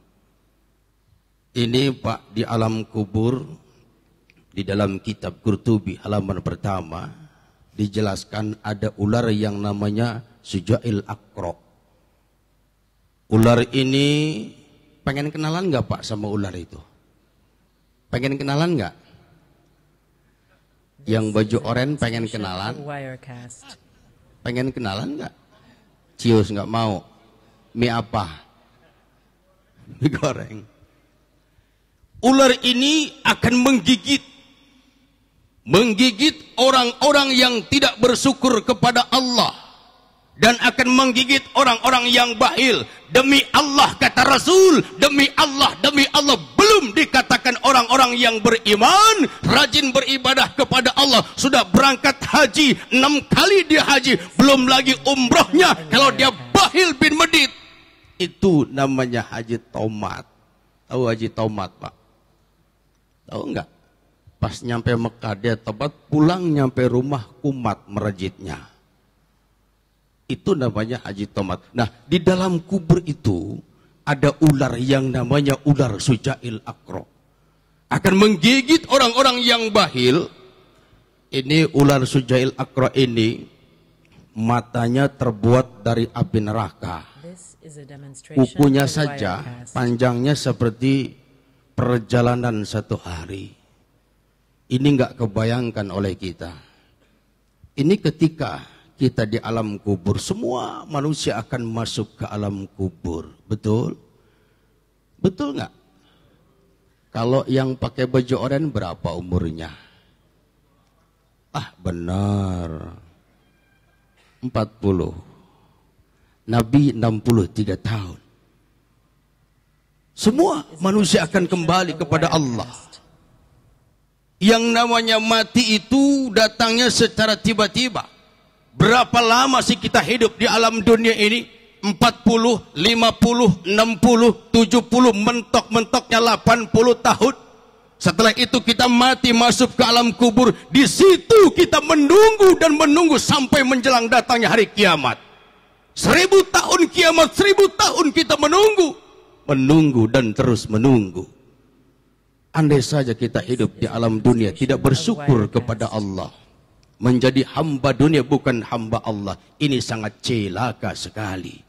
Ini Pak, di alam kubur, di dalam kitab Qurtubi halaman pertama dijelaskan ada ular yang namanya Sujail Aqra. Ular ini, pengen kenalan nggak Pak sama ular itu? Pengen kenalan nggak? Yang baju oranye pengen kenalan? Pengen kenalan nggak? Cius nggak mau. Mie apa? Mie goreng. Ular ini akan menggigit orang-orang yang tidak bersyukur kepada Allah, dan akan menggigit orang-orang yang bakhil. Demi Allah, kata Rasul, demi Allah, belum dikatakan orang-orang yang beriman, rajin beribadah kepada Allah, sudah berangkat haji 6 kali dia haji, belum lagi umrohnya. Kalau dia bakhil bin medit, itu namanya haji tomat. Tahu haji tomat Pak? Tahu enggak? Pas nyampe Mekah dia tobat, pulang nyampe rumah kumat merejitnya. Itu namanya haji tomat. Nah, di dalam kubur itu ada ular yang namanya ular Sujail Aqra. Akan menggigit orang-orang yang bakhil. Ini ular Sujail Aqra ini matanya terbuat dari api neraka. Kukunya saja panjangnya seperti perjalanan 1 hari. Ini enggak kebayangkan oleh kita. Ini ketika kita di alam kubur, semua manusia akan masuk ke alam kubur. Betul? Betul nggak? Kalau yang pakai baju oranye berapa umurnya? Ah, benar. 40. Nabi 63 tahun. Semua manusia akan kembali kepada Allah. Yang namanya mati itu datangnya secara tiba-tiba. Berapa lama sih kita hidup di alam dunia ini? 40, 50, 60, 70, mentok-mentoknya 80 tahun. Setelah itu kita mati, masuk ke alam kubur. Di situ kita menunggu dan menunggu sampai menjelang datangnya hari kiamat. 1000 tahun kiamat, 1000 tahun kita menunggu. Menunggu dan terus menunggu. Andai saja kita hidup di alam dunia tidak bersyukur kepada Allah, menjadi hamba dunia bukan hamba Allah, ini sangat celaka sekali.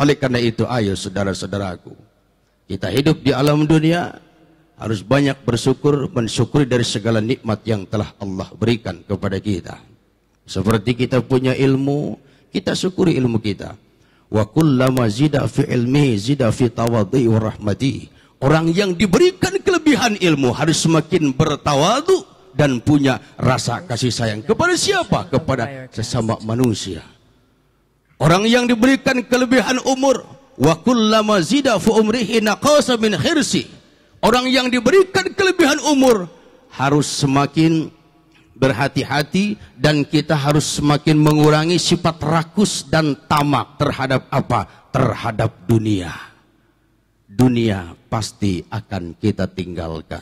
Oleh karena itu, ayo saudara-saudaraku, kita hidup di alam dunia harus banyak bersyukur, mensyukuri dari segala nikmat yang telah Allah berikan kepada kita. Seperti kita punya ilmu, kita syukuri ilmu kita. Wa kullama zida fi ilmihi zida fi tawadhi wa rahmatihi. Orang yang diberikan kelebihan ilmu harus semakin bertawadu dan punya rasa kasih sayang. Kepada siapa? Kepada sesama manusia. Orang yang diberikan kelebihan umur, wa kullama zida fi umrihi naqasa min khirsi. Orang yang diberikan kelebihan umur harus semakin berhati-hati dan kita harus semakin mengurangi sifat rakus dan tamak terhadap apa? Terhadap dunia. Dunia pasti akan kita tinggalkan.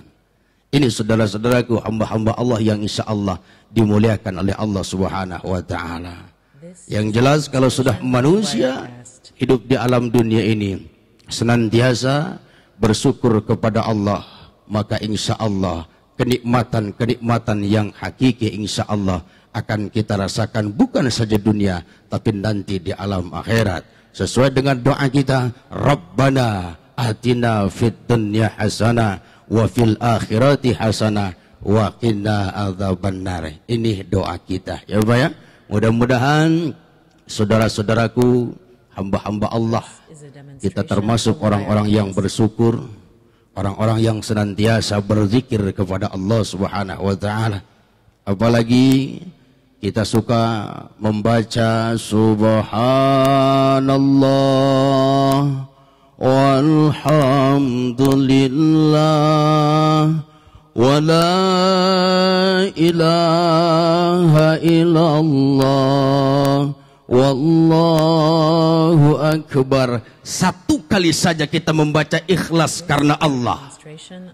Ini saudara-saudaraku, hamba-hamba Allah yang insya Allah dimuliakan oleh Allah Subhanahu wa Ta'ala. Yang jelas kalau sudah manusia hidup di alam dunia ini senantiasa bersyukur kepada Allah, maka insya Allah kenikmatan-kenikmatan yang hakiki insya Allah akan kita rasakan bukan saja dunia tapi nanti di alam akhirat. Sesuai dengan doa kita, Rabbana atina fid dunya hasanah wa fil akhirati hasanah wa qina adzabannar. Ini doa kita ya Pak ya. Mudah-mudahan saudara-saudaraku, hamba-hamba Allah, kita termasuk orang-orang yang bersyukur, orang-orang yang senantiasa berzikir kepada Allah Subhanahu wa Ta'ala. Apalagi kita suka membaca subhanallah walhamdulillah wa la ilaha illallah wallahu akbar. Satu kali saja kita membaca ikhlas karena Allah.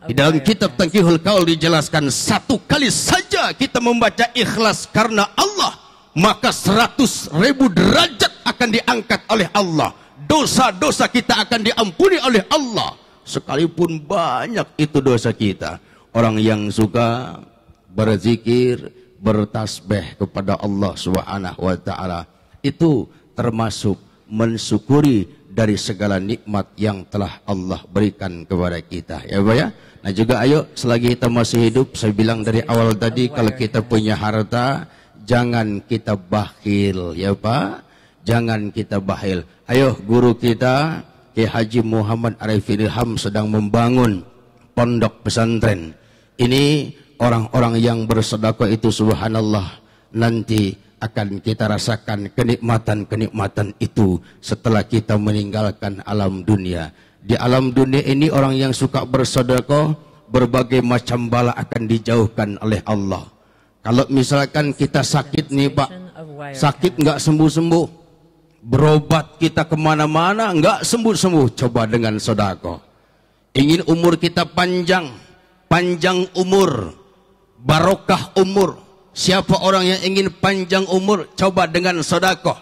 Di dalam kitab Tanqihul Qaul dijelaskan, satu kali saja kita membaca ikhlas karena Allah, maka 100.000 derajat akan diangkat oleh Allah. Dosa-dosa kita akan diampuni oleh Allah, sekalipun banyak itu dosa kita. Orang yang suka berzikir, bertasbih kepada Allah Subhanahu wa Ta'ala, itu termasuk mensyukuri dari segala nikmat yang telah Allah berikan kepada kita ya Pak ya. Nah juga ayo selagi kita masih hidup, saya bilang dari awal tadi, kalau kita punya harta jangan kita bakhil ya Pak, jangan kita bakhil. Ayo, guru kita Kiai Haji Muhammad Arifin Ilham sedang membangun pondok pesantren. Ini orang-orang yang bersedekah itu subhanallah, nanti akan kita rasakan kenikmatan-kenikmatan itu setelah kita meninggalkan alam dunia. Di alam dunia ini orang yang suka bersedekah, berbagai macam bala akan dijauhkan oleh Allah. Kalau misalkan kita sakit nih Pak, sakit nggak sembuh-sembuh, berobat kita kemana-mana nggak sembuh-sembuh, coba dengan sedekah. Ingin umur kita panjang, panjang umur, barokah umur. Siapa orang yang ingin panjang umur, coba dengan sedekah.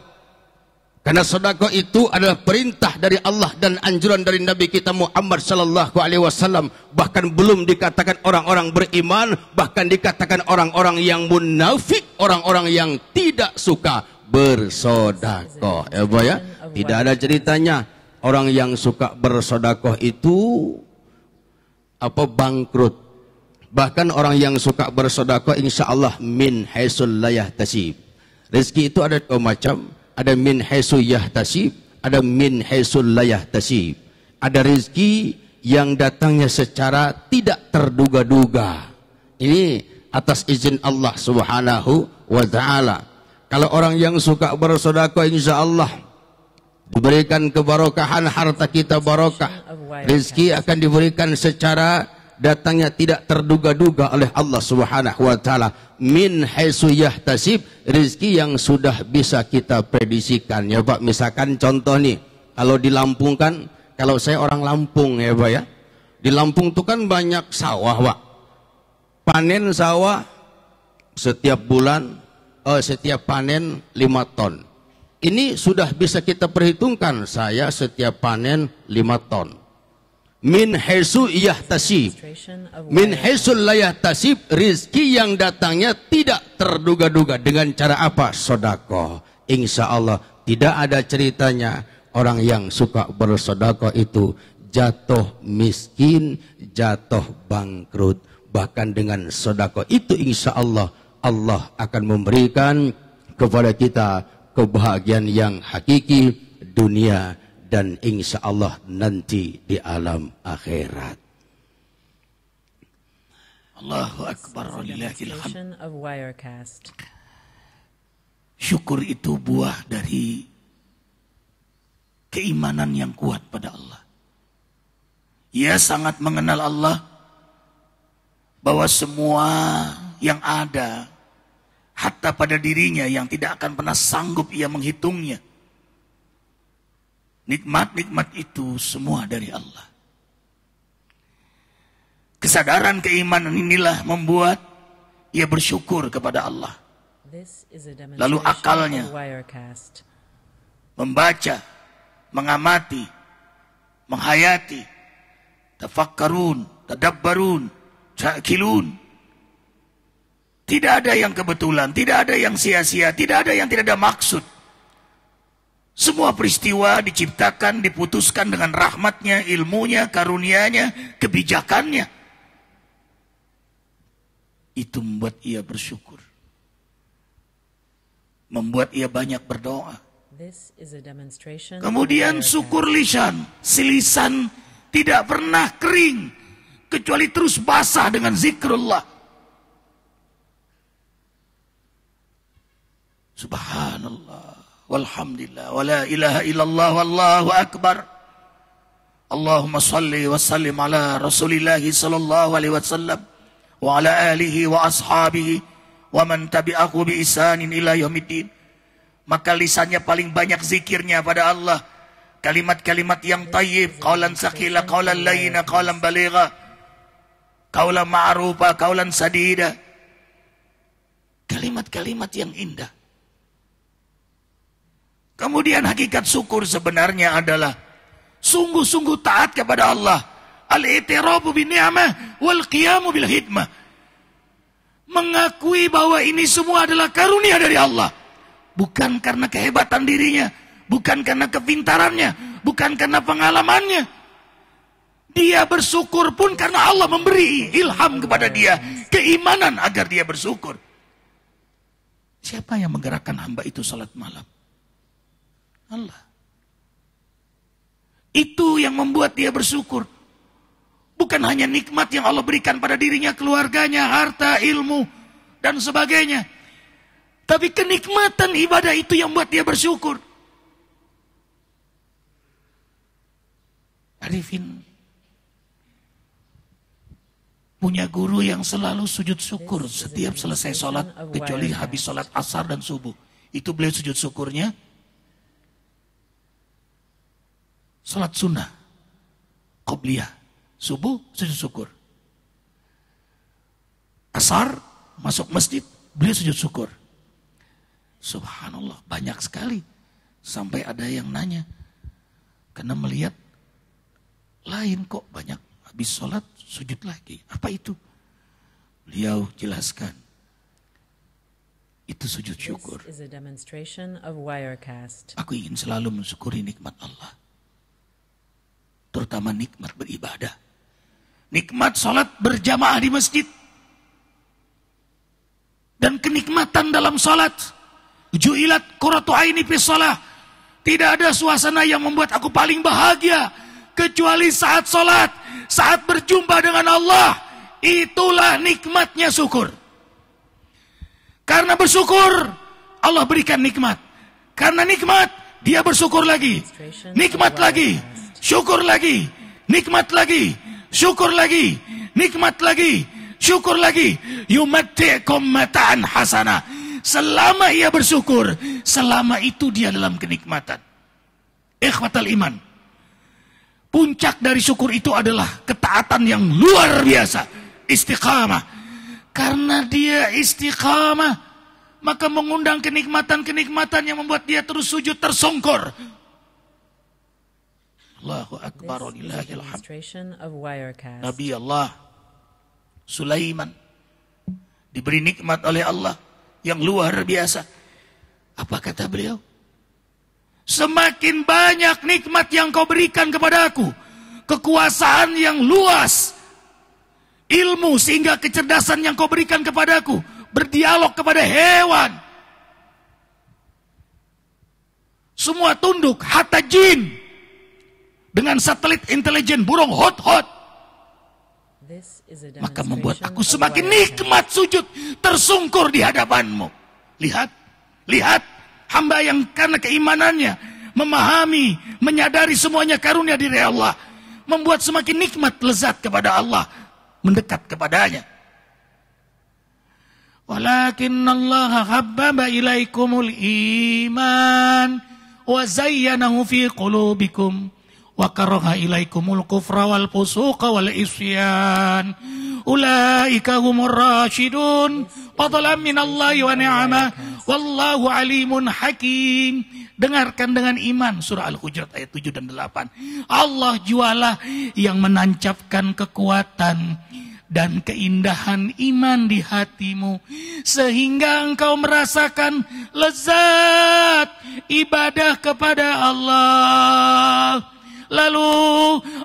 Karena sedekah itu adalah perintah dari Allah dan anjuran dari Nabi kita Muhammad sallallahu alaihi wasallam. Bahkan belum dikatakan orang-orang beriman, bahkan dikatakan orang-orang yang munafik, orang-orang yang tidak suka bersedekah. Ya Pak ya, tidak ada ceritanya orang yang suka bersedekah itu apa bangkrut. Bahkan orang yang suka bersedekah insya Allah min haisul la yahtasib. Rezeki itu ada dua macam, ada min haisul yahtasib, ada min haisul la yahtasib. Ada rezeki yang datangnya secara tidak terduga-duga. Ini atas izin Allah Subhanahu wa ta'ala. Kalau orang yang suka bersedekah, insya Allah diberikan kebarokahan, harta kita barokah, rezeki akan diberikan secara datangnya tidak terduga-duga oleh Allah Subhanahu wa ta'ala. Min haitsu yahtasib, rezeki yang sudah bisa kita prediksikan ya Pak. Misalkan contoh nih, kalau di Lampung kan, kalau saya orang Lampung ya Pak ya, di Lampung itu kan banyak sawah Pak. Panen sawah setiap bulan, setiap panen 5 ton. Ini sudah bisa kita perhitungkan, saya setiap panen 5 ton. Min haitsu yahtasib, min haitsu la yahtasib, rizki yang datangnya tidak terduga-duga. Dengan cara apa? Sedekah. Insya Allah tidak ada ceritanya orang yang suka bersedekah itu jatuh miskin, jatuh bangkrut. Bahkan dengan sedekah itu insya Allah, Allah akan memberikan kepada kita kebahagiaan yang hakiki dunia dan insya Allah nanti di alam akhirat. Allahu Akbar, walillahil hamd. Demonstration of Wirecast. Syukur itu buah dari keimanan yang kuat pada Allah. Ia sangat mengenal Allah, bahwa semua yang ada, hatta pada dirinya yang tidak akan pernah sanggup ia menghitungnya, nikmat-nikmat itu semua dari Allah. Kesadaran keimanan inilah membuat ia bersyukur kepada Allah. Lalu akalnya membaca, mengamati, menghayati, tafakkarun, tadabbarun, ta'kilun. Tidak ada yang kebetulan, tidak ada yang sia-sia, tidak ada yang tidak ada maksud. Semua peristiwa diciptakan, diputuskan dengan rahmatnya, ilmunya, karunianya, kebijakannya. Itu membuat ia bersyukur. Membuat ia banyak berdoa. Kemudian syukur lisan. Si lisan tidak pernah kering, kecuali terus basah dengan zikrullah. Subhanallah, walhamdulillah, wala ilaha illallah, wallahu akbar. Allahumma salli wa sallim ala rasulillahi sallallahu alaihi wasallam wa ala alihi wa ashabihi wa man tabi'ahu bi ihsanin ila yaumiddin. Maka lisannya paling banyak zikirnya pada Allah. Kalimat-kalimat yang tayyib, qaulan saqila, qaulan layyina, qaulan baligha, qaulan ma'rufa, qaulan sadida. Kalimat-kalimat yang indah. Kemudian hakikat syukur sebenarnya adalah sungguh-sungguh taat kepada Allah. Al-i'tirafu bin ni'mah wal qiyamu bil hikmah. Mengakui bahwa ini semua adalah karunia dari Allah. Bukan karena kehebatan dirinya, bukan karena kepintarannya, bukan karena pengalamannya. Dia bersyukur pun karena Allah memberi ilham kepada dia, keimanan agar dia bersyukur. Siapa yang menggerakkan hamba itu salat malam? Allah. Itu yang membuat dia bersyukur. Bukan hanya nikmat yang Allah berikan pada dirinya, keluarganya, harta, ilmu, dan sebagainya. Tapi kenikmatan ibadah itu yang membuat dia bersyukur. Arifin punya guru yang selalu sujud syukur setiap selesai sholat, kecuali habis sholat asar dan subuh. Itu beliau sujud syukurnya sholat sunnah, qobliyah, subuh sujud syukur. Asar masuk masjid, beliau sujud syukur. Subhanallah, banyak sekali. Sampai ada yang nanya, karena melihat lain kok banyak habis sholat sujud lagi. Apa itu? Beliau jelaskan, itu sujud syukur. Aku ingin selalu mensyukuri nikmat Allah, terutama nikmat beribadah, nikmat sholat berjamaah di masjid, dan kenikmatan dalam sholat. Ju'ilat qurratu aini fi shalah. Tidak ada suasana yang membuat aku paling bahagia kecuali saat sholat. saat berjumpa dengan Allah, itulah nikmatnya syukur. Karena bersyukur, Allah berikan nikmat. Karena nikmat, dia bersyukur lagi. Nikmat lagi, syukur lagi. Nikmat lagi, syukur lagi. Nikmat lagi, syukur lagi. Yumatti'kum mata'an hasanah. Selama ia bersyukur, selama itu dia dalam kenikmatan. Ikhwatal iman. Puncak dari syukur itu adalah ketaatan yang luar biasa. Istiqamah. Karena dia istiqamah, maka mengundang kenikmatan-kenikmatan yang membuat dia terus sujud tersungkur. Allahu Akbar. Nabi Allah Sulaiman diberi nikmat oleh Allah yang luar biasa. Apa kata beliau? Semakin banyak nikmat yang kau berikan kepada aku, kekuasaan yang luas, ilmu sehingga kecerdasan yang kau berikan kepadaku, berdialog kepada hewan, semua tunduk, hatta jin, dengan satelit intelijen burung hot-hot, maka membuat aku semakin nikmat sujud tersungkur di hadapanmu. Lihat, lihat hamba yang karena keimanannya memahami, menyadari semuanya karunia dari Allah, membuat semakin nikmat lezat kepada Allah, mendekat kepadanya. Walakinnallaha habbaba ilaikumul iman wa zayyanahu fi qulubikum wa karaha ilaikumul kufra wal fusuqa wal isyan ulaika humur rasyidun fadlan minallahi wa ni'mah wallahu alimun hakim. Dengarkan dengan iman, surah Al-Hujurat ayat 7 dan 8. Allah jualah yang menancapkan kekuatan dan keindahan iman di hatimu, sehingga engkau merasakan lezat ibadah kepada Allah. Lalu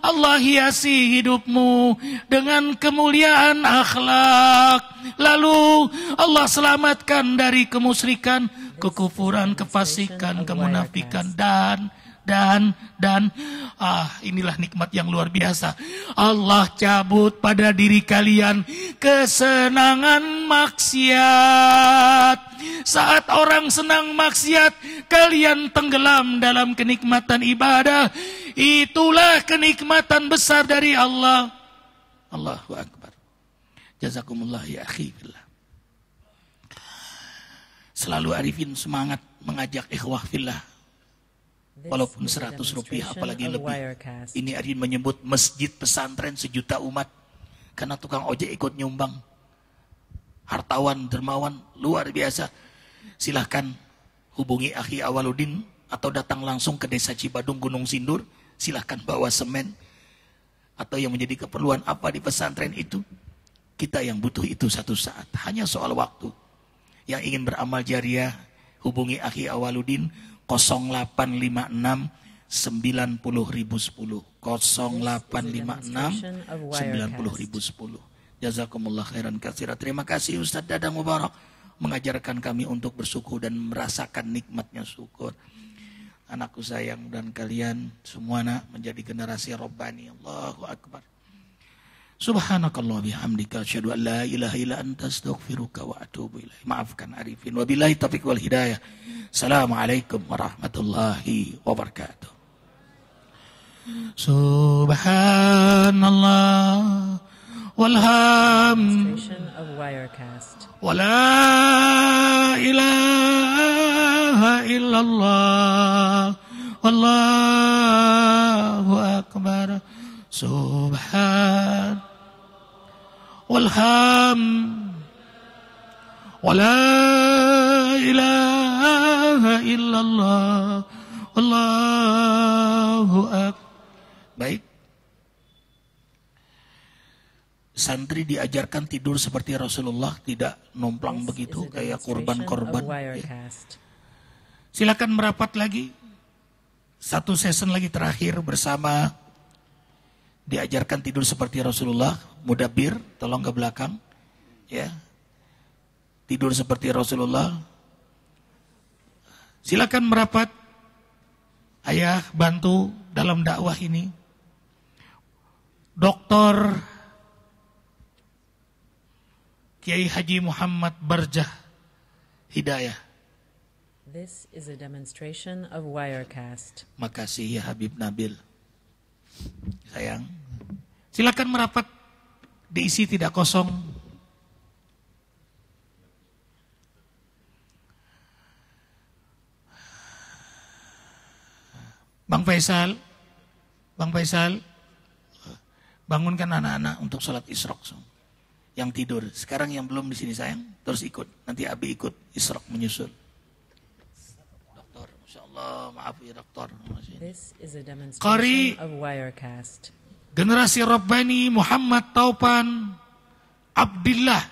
Allah hiasi hidupmu dengan kemuliaan akhlak. Lalu Allah selamatkan dari kemusyrikan, kekufuran, kefasikan, kemunafikan, dan inilah nikmat yang luar biasa. Allah cabut pada diri kalian kesenangan maksiat. Saat orang senang maksiat, kalian tenggelam dalam kenikmatan ibadah. Itulah kenikmatan besar dari Allah. Allahu Akbar. Jazakumullah ya akhi fillah. Selalu Arifin semangat mengajak ikhwah fillah. Walaupun 100 rupiah apalagi lebih. Ini Arifin menyebut masjid pesantren 1 juta umat. Karena tukang ojek ikut nyumbang. Hartawan, dermawan, luar biasa. Silahkan hubungi Akhi Awaludin atau datang langsung ke Desa Cibadung Gunung Sindur. Silahkan bawa semen atau yang menjadi keperluan apa di pesantren itu. Kita yang butuh itu satu saat. Hanya soal waktu. Yang ingin beramal jariah, hubungi Akhi Awaludin 0856 90.010. 0856 90.010. Jazakumullah khairan katsira. Terima kasih Ustaz Dadang Mubarak mengajarkan kami untuk bersyukur dan merasakan nikmatnya syukur. Anakku sayang dan kalian semuanya menjadi generasi Rabbani. Allahu Akbar. Subhanakallah bihamdika asyhadu an la ilaha illa anta astaghfiruka wa atubu ilaik. Maafkan Arifin. Wabillahi taufiq wal hidayah. Assalamualaikum warahmatullahi wabarakatuh. Subhanallah walham wa la ilaha illallah wallahu akbar. Subhan walham wa la ilaha illallah wallahu akbar. Baik. Santri diajarkan tidur seperti Rasulullah, tidak nomplang begitu kayak korban-korban. Ya. Silakan merapat lagi. Satu season lagi terakhir bersama. Diajarkan tidur seperti Rasulullah. Mudabbir, tolong ke belakang. Ya. Tidur seperti Rasulullah. Silakan merapat. Ayah bantu dalam dakwah ini. Dr. Kiai Haji Muhammad Barjah Hidayah. This is a demonstration of Wirecast. Makasih ya Habib Nabil. Sayang. Silakan merapat, diisi tidak kosong. Bang Faisal, bangunkan anak-anak untuk sholat isrok. Yang tidur, sekarang yang belum di sini sayang, terus ikut. Nanti Abi ikut isrok menyusul. Dokter, Masya Allah, maaf ya dokter. This is a Qari demonstration of Wirecast. Generasi Rabbani Muhammad Taupan Abdillah,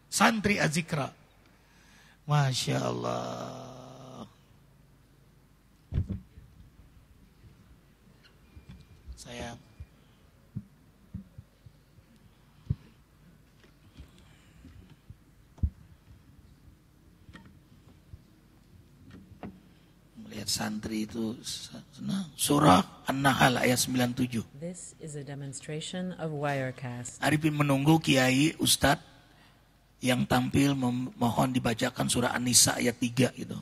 santri Azikra. Masya Allah. Sayang. Melihat santri itu senang. Surah An-Nahl ayat 97. This is a demonstration of Wirecast. Arifin menunggu Kiai Ustadz yang tampil mohon dibacakan surah An-Nisa ayat 3 gitu.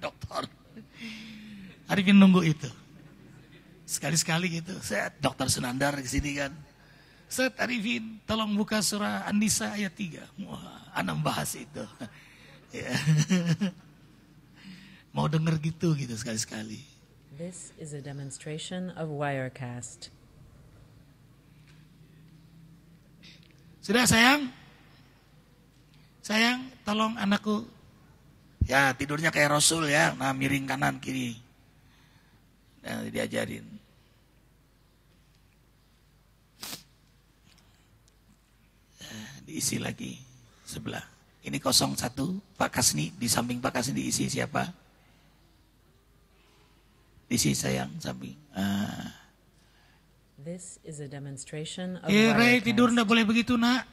Dokter. Arifin nunggu itu. Sekali-sekali gitu. Set Dokter Senandar di sini kan. Set Arifin tolong buka surah An-Nisa ayat 3. Wah, anak bahas itu. Ya. Mau denger gitu sekali-sekali. This is a demonstration of Wirecast. Sudah sayang? Sayang, tolong anakku. Ya, tidurnya kayak Rasul ya. Nah, miring kanan kiri. Nah, diajarin. Diisi lagi sebelah. Ini 01, Pak Kasni, di samping Pak Kasni diisi siapa? Diisi sayang, samping. This is a demonstration of Ray, tidur Wirecast. enggak boleh begitu nak.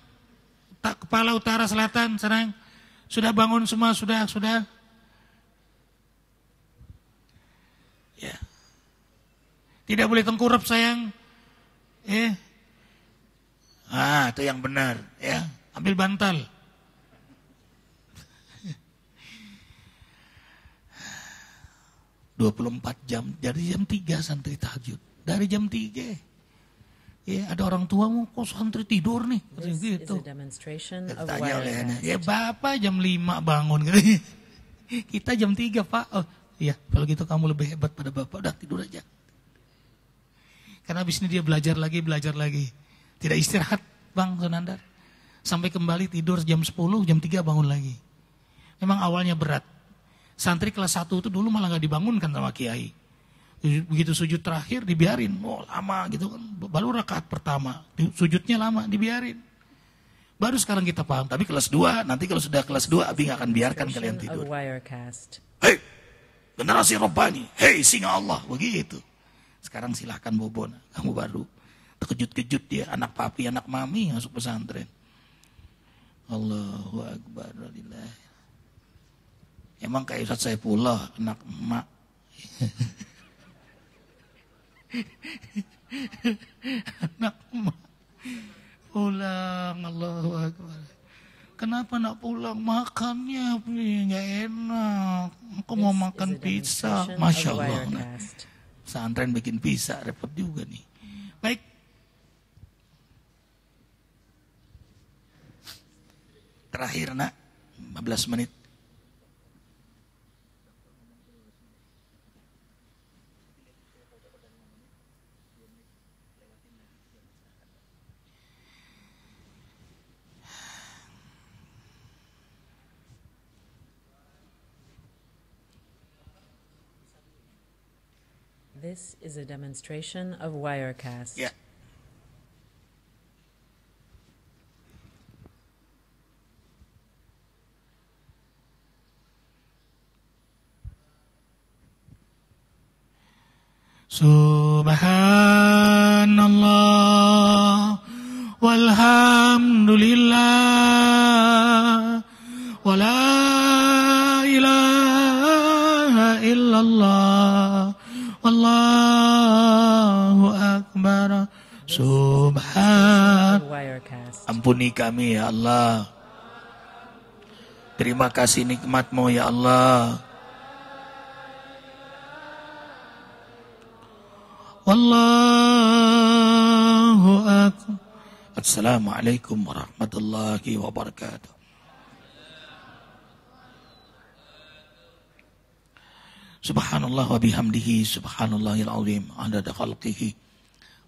Tak kepala utara selatan, senang. Sudah bangun semua, sudah. Ya. Tidak boleh tengkurap sayang. Itu yang benar, ya. Ambil bantal. ...24 jam, dari jam 3 santri tahajud. Dari jam 3. Ya, ada orang tua mau kok santri tidur nih. This Gitu. is a demonstration of Tanya olehnya, Wirecast. ya Bapak jam 5 bangun. Kita jam 3 Pak. Oh iya, kalau gitu kamu lebih hebat pada Bapak. Udah tidur aja. Karena habis ini dia belajar lagi. Tidak istirahat Bang Sunandar. Sampai kembali tidur jam 10, jam 3 bangun lagi. Memang awalnya berat. Santri kelas 1 itu dulu malah gak dibangunkan sama Kiai. Begitu sujud terakhir dibiarin. Oh lama gitu kan. Baru rakaat pertama. Sujudnya lama dibiarin. Baru sekarang kita paham. Tapi kelas 2, nanti kalau sudah kelas 2 Abi gak akan biarkan kalian tidur. Hei, generasi Rabbani. Hei, singa Allah. Begitu. Sekarang silahkan bobon. Kamu baru terkejut-kejut dia. Anak papi, anak mami masuk pesantren. Allahu Akbar. Emang kayak Ustaz Saifullah, anak emak. Anak emak. Pulang, Allahu Akbar. Kenapa nak pulang? Makannya nggak enak. Aku mau makan pizza. Masya Allah. Nah, pesantren bikin pizza, repot juga nih. Baik. Terakhir nak, 15 menit. This is a demonstration of Wirecast. Ya. Subhanallah walhamdulillah wa la ilaha illallah. Wallahu akbar. Subhan. Wirecast. Ampuni kami ya Allah. Terima kasih nikmat-Mu ya Allah. Wallahu akbar. Assalamualaikum warahmatullahi wabarakatuh. Subhanallah wa bihamdihi subhanallahil azim adada khalqihi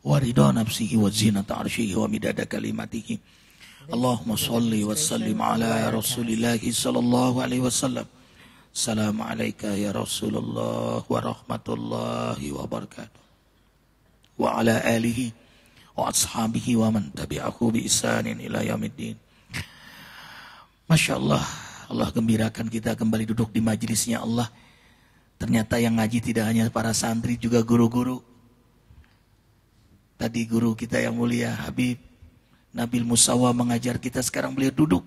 wa ridha nafsihi wa zinata arsyihi wa midada kalimatihi. Allahumma salli wa sallim ala rasulillahi sallallahu alaihi wasallam. Assalamu alayka ya Rasulullah wa rahmatullahi wa barakatuh. Wa ala alihi wa ashabihi wa man tabi'ahu bi ihsanin ila yaumiddin. Masya Allah, Allah gembirakan kita kembali duduk di majelisnya Allah. Ternyata yang ngaji tidak hanya para santri, juga guru-guru. Tadi guru kita yang mulia Habib Nabil Musawa mengajar kita, sekarang beliau duduk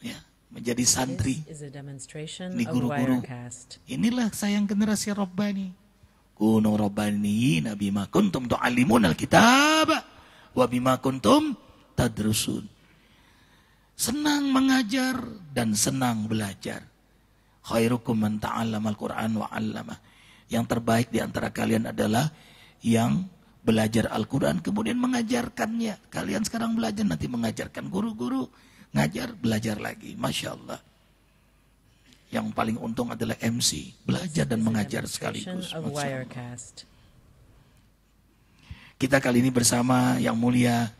ya, menjadi santri. Ini guru-guru. Inilah sayang generasi Rabbani. Kunu Rabbani nabi ma kuntum tu'allimunal kitab wa bima kuntum tadrusun. Senang mengajar dan senang belajar. Khairukum man ta'allama al-Qur'an wa 'allama. Yang terbaik di antara kalian adalah yang belajar Al-Quran kemudian mengajarkannya. Kalian sekarang belajar, nanti mengajarkan. Guru-guru ngajar, belajar lagi. Masya Allah. Yang paling untung adalah MC, belajar dan mengajar sekaligus. Kita kali ini bersama yang mulia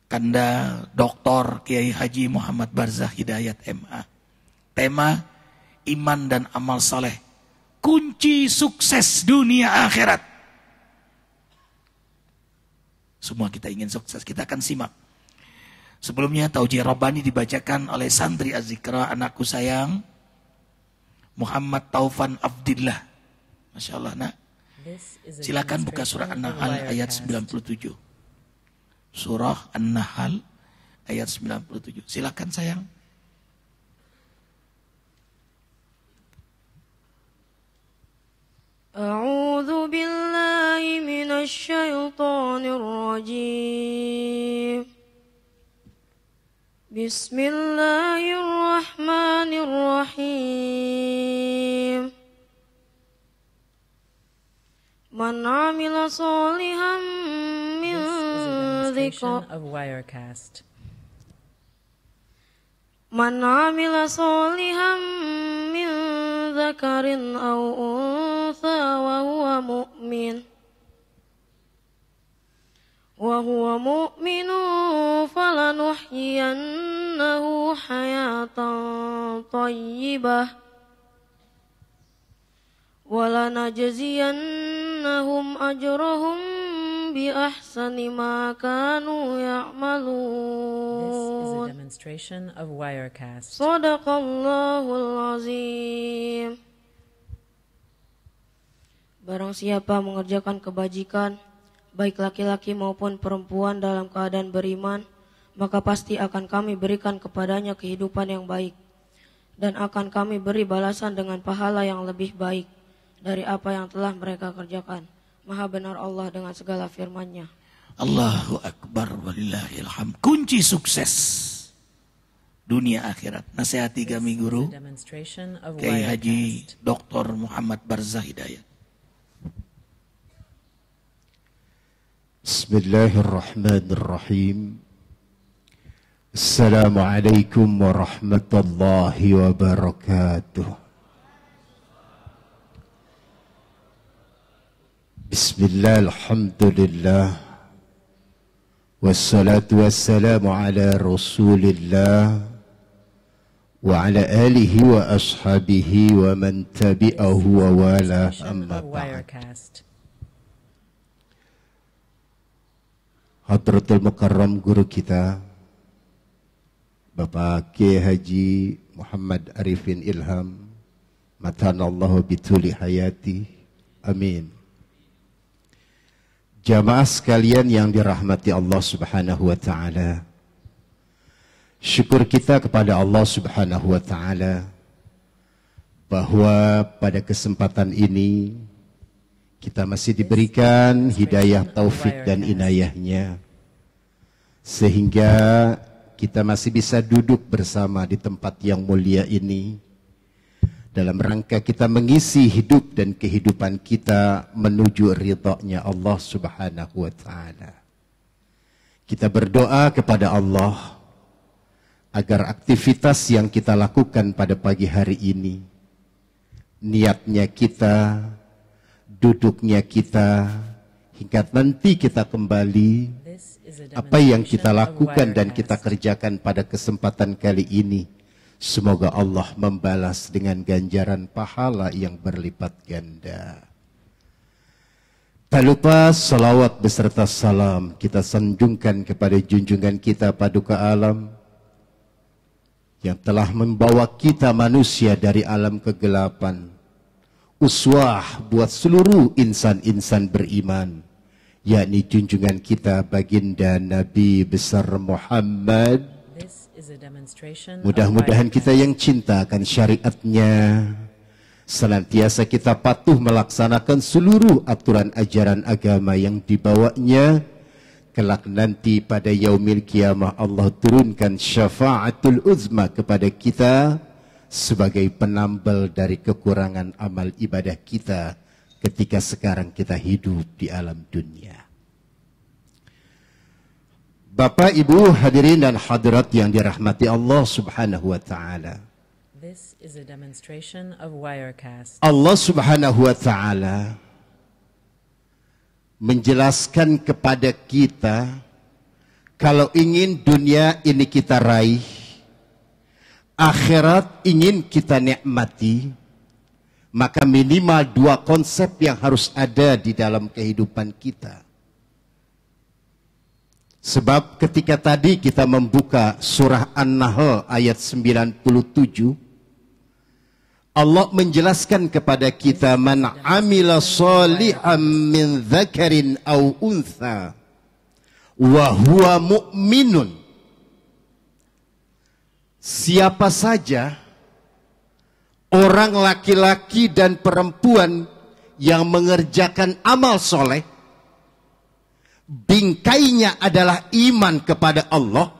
Kanda Dr. Kiai Haji Muhammad Barzah Hidayat MA. Tema iman dan amal saleh, kunci sukses dunia akhirat. Semua kita ingin sukses, kita akan simak. Sebelumnya Taujih Rabbani dibacakan oleh santri Az-Zikra, anakku sayang, Muhammad Taufan Abdillah. Masya Allah nak. Silakan buka surah An-Nahl ayat 97. Surah An-Nahl ayat 97. Silakan sayang. أعوذ بالله من الشيطان الرجيم بسم الله الرحمن الرحيم من عمل صالحا من ذكر من عمل صالحا من ذكر أو أنثى وهو مؤمن فلنحيينه حياة طيبة ولنجزينهم أجرهم بأحسن ما كانوا يعملون. صدق الله العظيم. Barang siapa mengerjakan kebajikan, baik laki-laki maupun perempuan dalam keadaan beriman, maka pasti akan kami berikan kepadanya kehidupan yang baik. Dan akan kami beri balasan dengan pahala yang lebih baik dari apa yang telah mereka kerjakan. Maha benar Allah dengan segala firman-Nya. Allahu Akbar walillahil hamd. Kunci sukses dunia akhirat. Nasihati kami guru Kiai Haji Dr. Muhammad Barzah Hidayat. Bismillahirrahmanirrahim. Assalamualaikum warahmatullahi wabarakatuh. Bismillah, alhamdulillah, wassalatu wassalamu ala rasulillah wa ala alihi wa ashabihi wa man tabi'ahu wa wala, amma ba'd. Hadratul Mukarram guru kita Bapak Kiai Haji Muhammad Arifin Ilham, matanallahu bituli hayati, amin. Jamaah sekalian yang dirahmati Allah Subhanahu wa taala, syukur kita kepada Allah Subhanahu wa taala bahwa pada kesempatan ini kita masih diberikan hidayah, taufik dan inayahnya, sehingga kita masih bisa duduk bersama di tempat yang mulia ini dalam rangka kita mengisi hidup dan kehidupan kita menuju ridha-Nya Allah Subhanahu wa taala. Kita berdoa kepada Allah agar aktivitas yang kita lakukan pada pagi hari ini, niatnya kita, duduknya kita, hingga nanti kita kembali, apa yang kita lakukan dan kita kerjakan pada kesempatan kali ini, semoga Allah membalas dengan ganjaran pahala yang berlipat ganda. Tak lupa salawat beserta salam kita sanjungkan kepada junjungan kita Paduka Alam yang telah membawa kita manusia dari alam kegelapan, uswah buat seluruh insan-insan beriman, yakni junjungan kita baginda Nabi besar Muhammad. Mudah-mudahan kita yang cinta akan syariatnya, senantiasa kita patuh melaksanakan seluruh aturan ajaran agama yang dibawanya. Kelak nanti pada yaumil kiamah Allah turunkan syafaatul uzma kepada kita sebagai penambal dari kekurangan amal ibadah kita ketika sekarang kita hidup di alam dunia. Bapak, Ibu, hadirin dan hadirat yang dirahmati Allah Subhanahu wa taala. This is a demonstration of Wirecast. Allah Subhanahu wa taala menjelaskan kepada kita kalau ingin dunia ini kita raih, akhirat ingin kita nikmati, maka minimal dua konsep yang harus ada di dalam kehidupan kita. Sebab ketika tadi kita membuka surah An-Nahl ayat 97, Allah menjelaskan kepada kita, man amila salihan min dzakarin aw untha wa huwa mu'minun. Siapa saja orang laki-laki dan perempuan yang mengerjakan amal soleh, bingkainya adalah iman kepada Allah,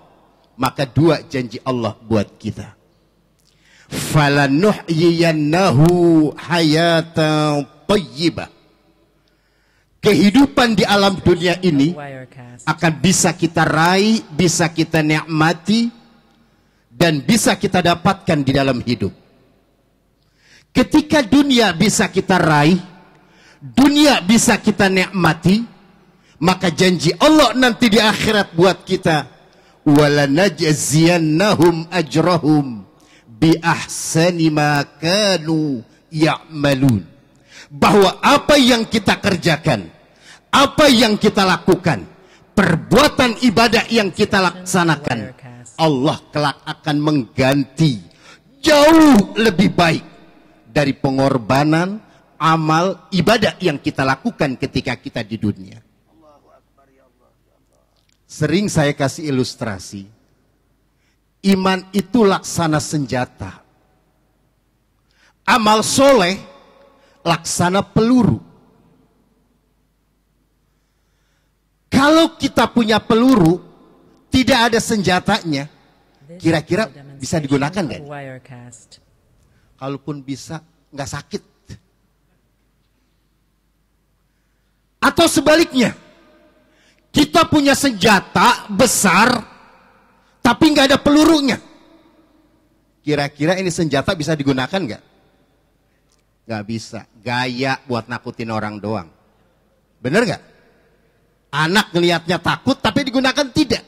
maka dua janji Allah buat kita. Falanuhyiyannahu hayatan thayyibah. Kehidupan di alam dunia ini akan bisa kita raih, bisa kita nikmati, dan bisa kita dapatkan di dalam hidup. Ketika dunia bisa kita raih, dunia bisa kita nikmati, maka janji Allah nanti di akhirat buat kita, walanajziyannahum ajrahum bi ahsani ma kanu ya'malun. Bahwa apa yang kita kerjakan, apa yang kita lakukan, perbuatan ibadah yang kita laksanakan, Allah kelak akan mengganti jauh lebih baik dari pengorbanan amal ibadah yang kita lakukan ketika kita di dunia. Sering saya kasih ilustrasi, iman itu laksana senjata, amal soleh laksana peluru. Kalau kita punya peluru, tidak ada senjatanya, kira-kira bisa digunakan nggak? Kalaupun bisa, nggak sakit. Atau sebaliknya, kita punya senjata besar, tapi nggak ada pelurunya. Kira-kira ini senjata bisa digunakan nggak? Nggak bisa. Gaya buat nakutin orang doang. Bener nggak? Anak ngelihatnya takut, tapi digunakan tidak.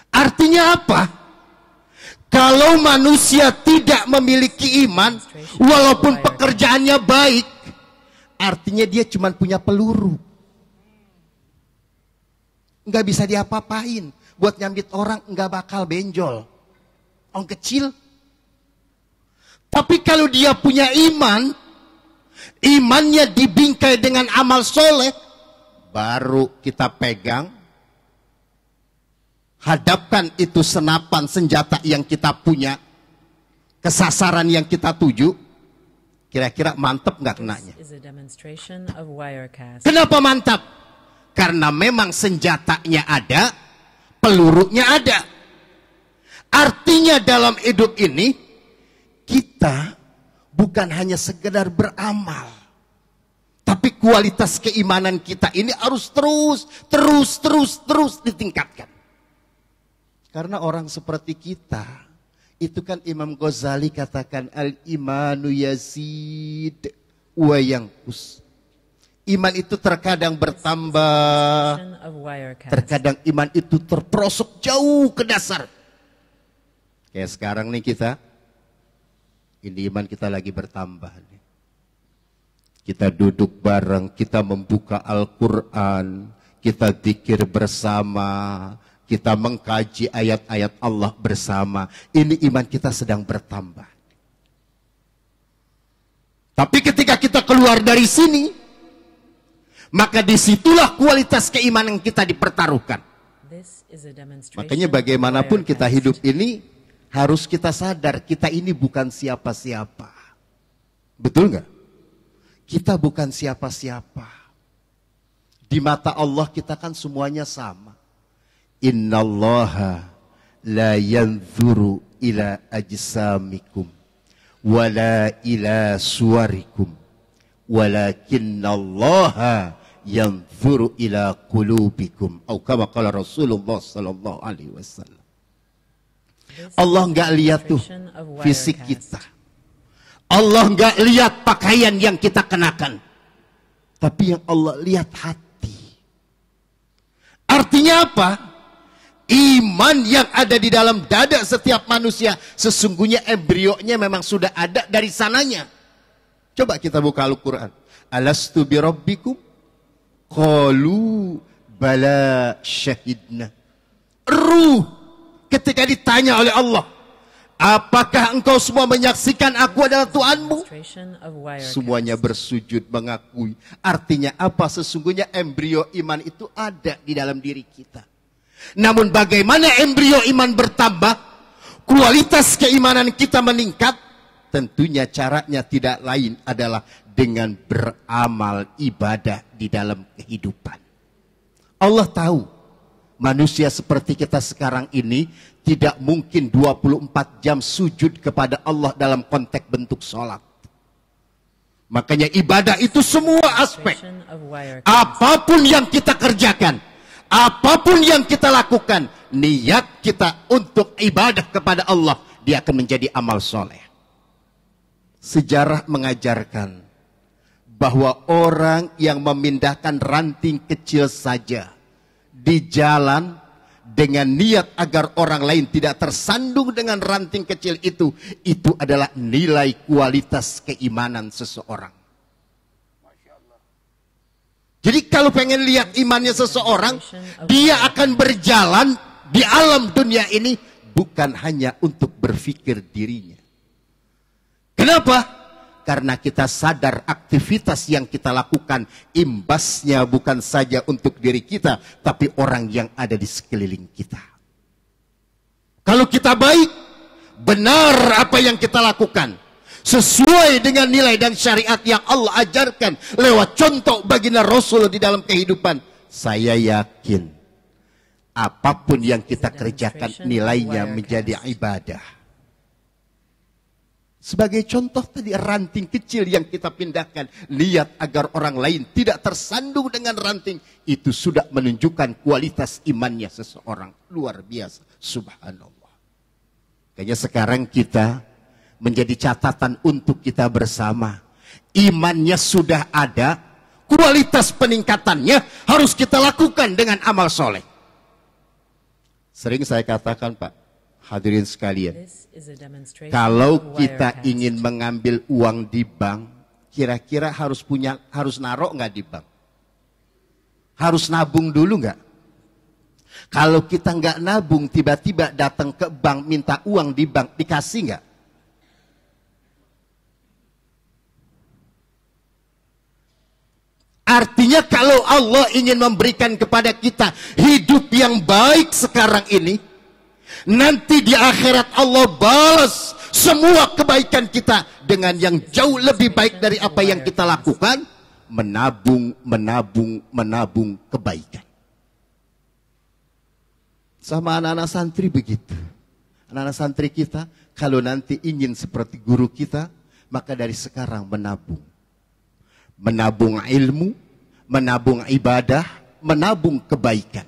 Artinya apa? Kalau manusia tidak memiliki iman, walaupun pekerjaannya baik, artinya dia cuma punya peluru. Nggak bisa diapa-apain. Buat nyambit orang nggak bakal benjol. Orang kecil. Tapi kalau dia punya iman, imannya dibingkai dengan amal soleh, baru kita pegang, hadapkan itu senapan senjata yang kita punya, ke sasaran yang kita tuju, Kira-kira mantep nggak kenanya? This is a demonstration of Wirecast. Kenapa mantap? Karena memang senjatanya ada, pelurunya ada. Artinya dalam hidup ini, kita bukan hanya sekedar beramal. Tapi kualitas keimanan kita ini harus terus ditingkatkan. Karena orang seperti kita, itu kan Imam Ghazali katakan al-imanu yazid wa yanqus. Iman itu terkadang bertambah, terkadang iman itu terperosok jauh ke dasar. Kayak sekarang nih kita, ini iman kita lagi bertambah. Kita duduk bareng, kita membuka Al-Quran, kita zikir bersama, kita mengkaji ayat-ayat Allah bersama. Ini iman kita sedang bertambah. Tapi ketika kita keluar dari sini, maka disitulah kualitas keimanan kita dipertaruhkan. Makanya bagaimanapun kita hidup ini, harus kita sadar kita ini bukan siapa-siapa. Betul nggak? Kita bukan siapa-siapa. Di mata Allah kita kan semuanya sama. Innallaha la yanzuru ila ajsamikum wala ila suwarikum walakinnallaha yanzuru ila qulubikum atau kama qala Rasulullah sallallahu alaihi wasallam. Allah enggak lihat tuh fisik kita. Allah enggak lihat pakaian yang kita kenakan. Tapi yang Allah lihat hati. Artinya apa? Iman yang ada di dalam dada setiap manusia sesungguhnya embrionya memang sudah ada dari sananya. Coba kita buka Al-Quran. Alastu bi rabbikum? Qalu bala syahidna. Ruh ketika ditanya oleh Allah, apakah engkau semua menyaksikan aku adalah Tuhanmu? Semuanya bersujud mengakui. Artinya apa? Sesungguhnya embrio iman itu ada di dalam diri kita. Namun bagaimana embrio iman bertambah, kualitas keimanan kita meningkat, tentunya caranya tidak lain adalah dengan beramal ibadah di dalam kehidupan. Allah tahu manusia seperti kita sekarang ini tidak mungkin 24 jam sujud kepada Allah dalam konteks bentuk sholat. Makanya ibadah itu semua aspek. Apapun yang kita kerjakan, apapun yang kita lakukan, niat kita untuk ibadah kepada Allah, dia akan menjadi amal soleh. Sejarah mengajarkan bahwa orang yang memindahkan ranting kecil saja di jalan dengan niat agar orang lain tidak tersandung dengan ranting kecil itu adalah nilai kualitas keimanan seseorang. Jadi kalau pengen lihat imannya seseorang, dia akan berjalan di alam dunia ini bukan hanya untuk berpikir dirinya. Kenapa? Karena kita sadar aktivitas yang kita lakukan imbasnya bukan saja untuk diri kita, tapi orang yang ada di sekeliling kita. Kalau kita baik, benar apa yang kita lakukan, sesuai dengan nilai dan syariat yang Allah ajarkan lewat contoh baginda Rasul di dalam kehidupan, saya yakin apapun yang kita kerjakan nilainya menjadi ibadah. Sebagai contoh tadi ranting kecil yang kita pindahkan, lihat agar orang lain tidak tersandung dengan ranting, itu sudah menunjukkan kualitas imannya seseorang. Luar biasa, subhanallah. Kayaknya sekarang kita menjadi catatan untuk kita bersama. Imannya sudah ada, kualitas peningkatannya harus kita lakukan dengan amal soleh. Sering saya katakan, Pak, hadirin sekalian, kalau kita ingin mengambil uang di bank, kira-kira harus naruh nggak di bank? Harus nabung dulu nggak? Kalau kita nggak nabung, tiba-tiba datang ke bank minta uang di bank, dikasih nggak? Artinya kalau Allah ingin memberikan kepada kita hidup yang baik sekarang ini, nanti di akhirat Allah balas semua kebaikan kita dengan yang jauh lebih baik dari apa yang kita lakukan, menabung, menabung, menabung kebaikan. Sama anak-anak santri begitu. Anak-anak santri kita, kalau nanti ingin seperti guru kita, maka dari sekarang menabung. Menabung ilmu, menabung ibadah, menabung kebaikan.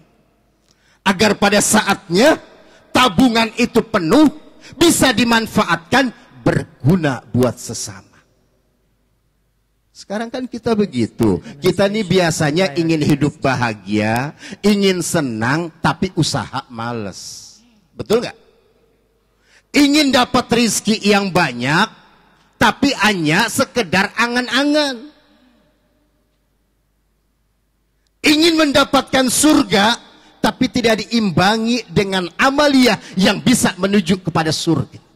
Agar pada saatnya tabungan itu penuh, bisa dimanfaatkan, berguna buat sesama. Sekarang kan kita begitu. Kita ini biasanya ingin hidup bahagia, ingin senang, tapi usaha males. Betul nggak? Ingin dapat rizki yang banyak, tapi hanya sekedar angan-angan. Ingin mendapatkan surga, tapi tidak diimbangi dengan amaliyah yang bisa menuju kepada surga.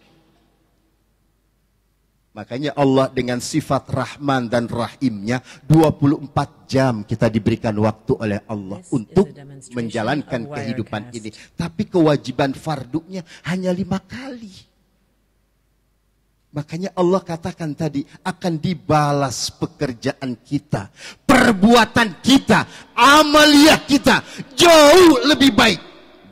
Makanya Allah dengan sifat Rahman dan Rahimnya, 24 jam kita diberikan waktu oleh Allah untuk menjalankan kehidupan ini. Tapi kewajiban fardunya hanya 5 kali. Makanya Allah katakan tadi, akan dibalas pekerjaan kita, perbuatan kita, amaliyah kita jauh lebih baik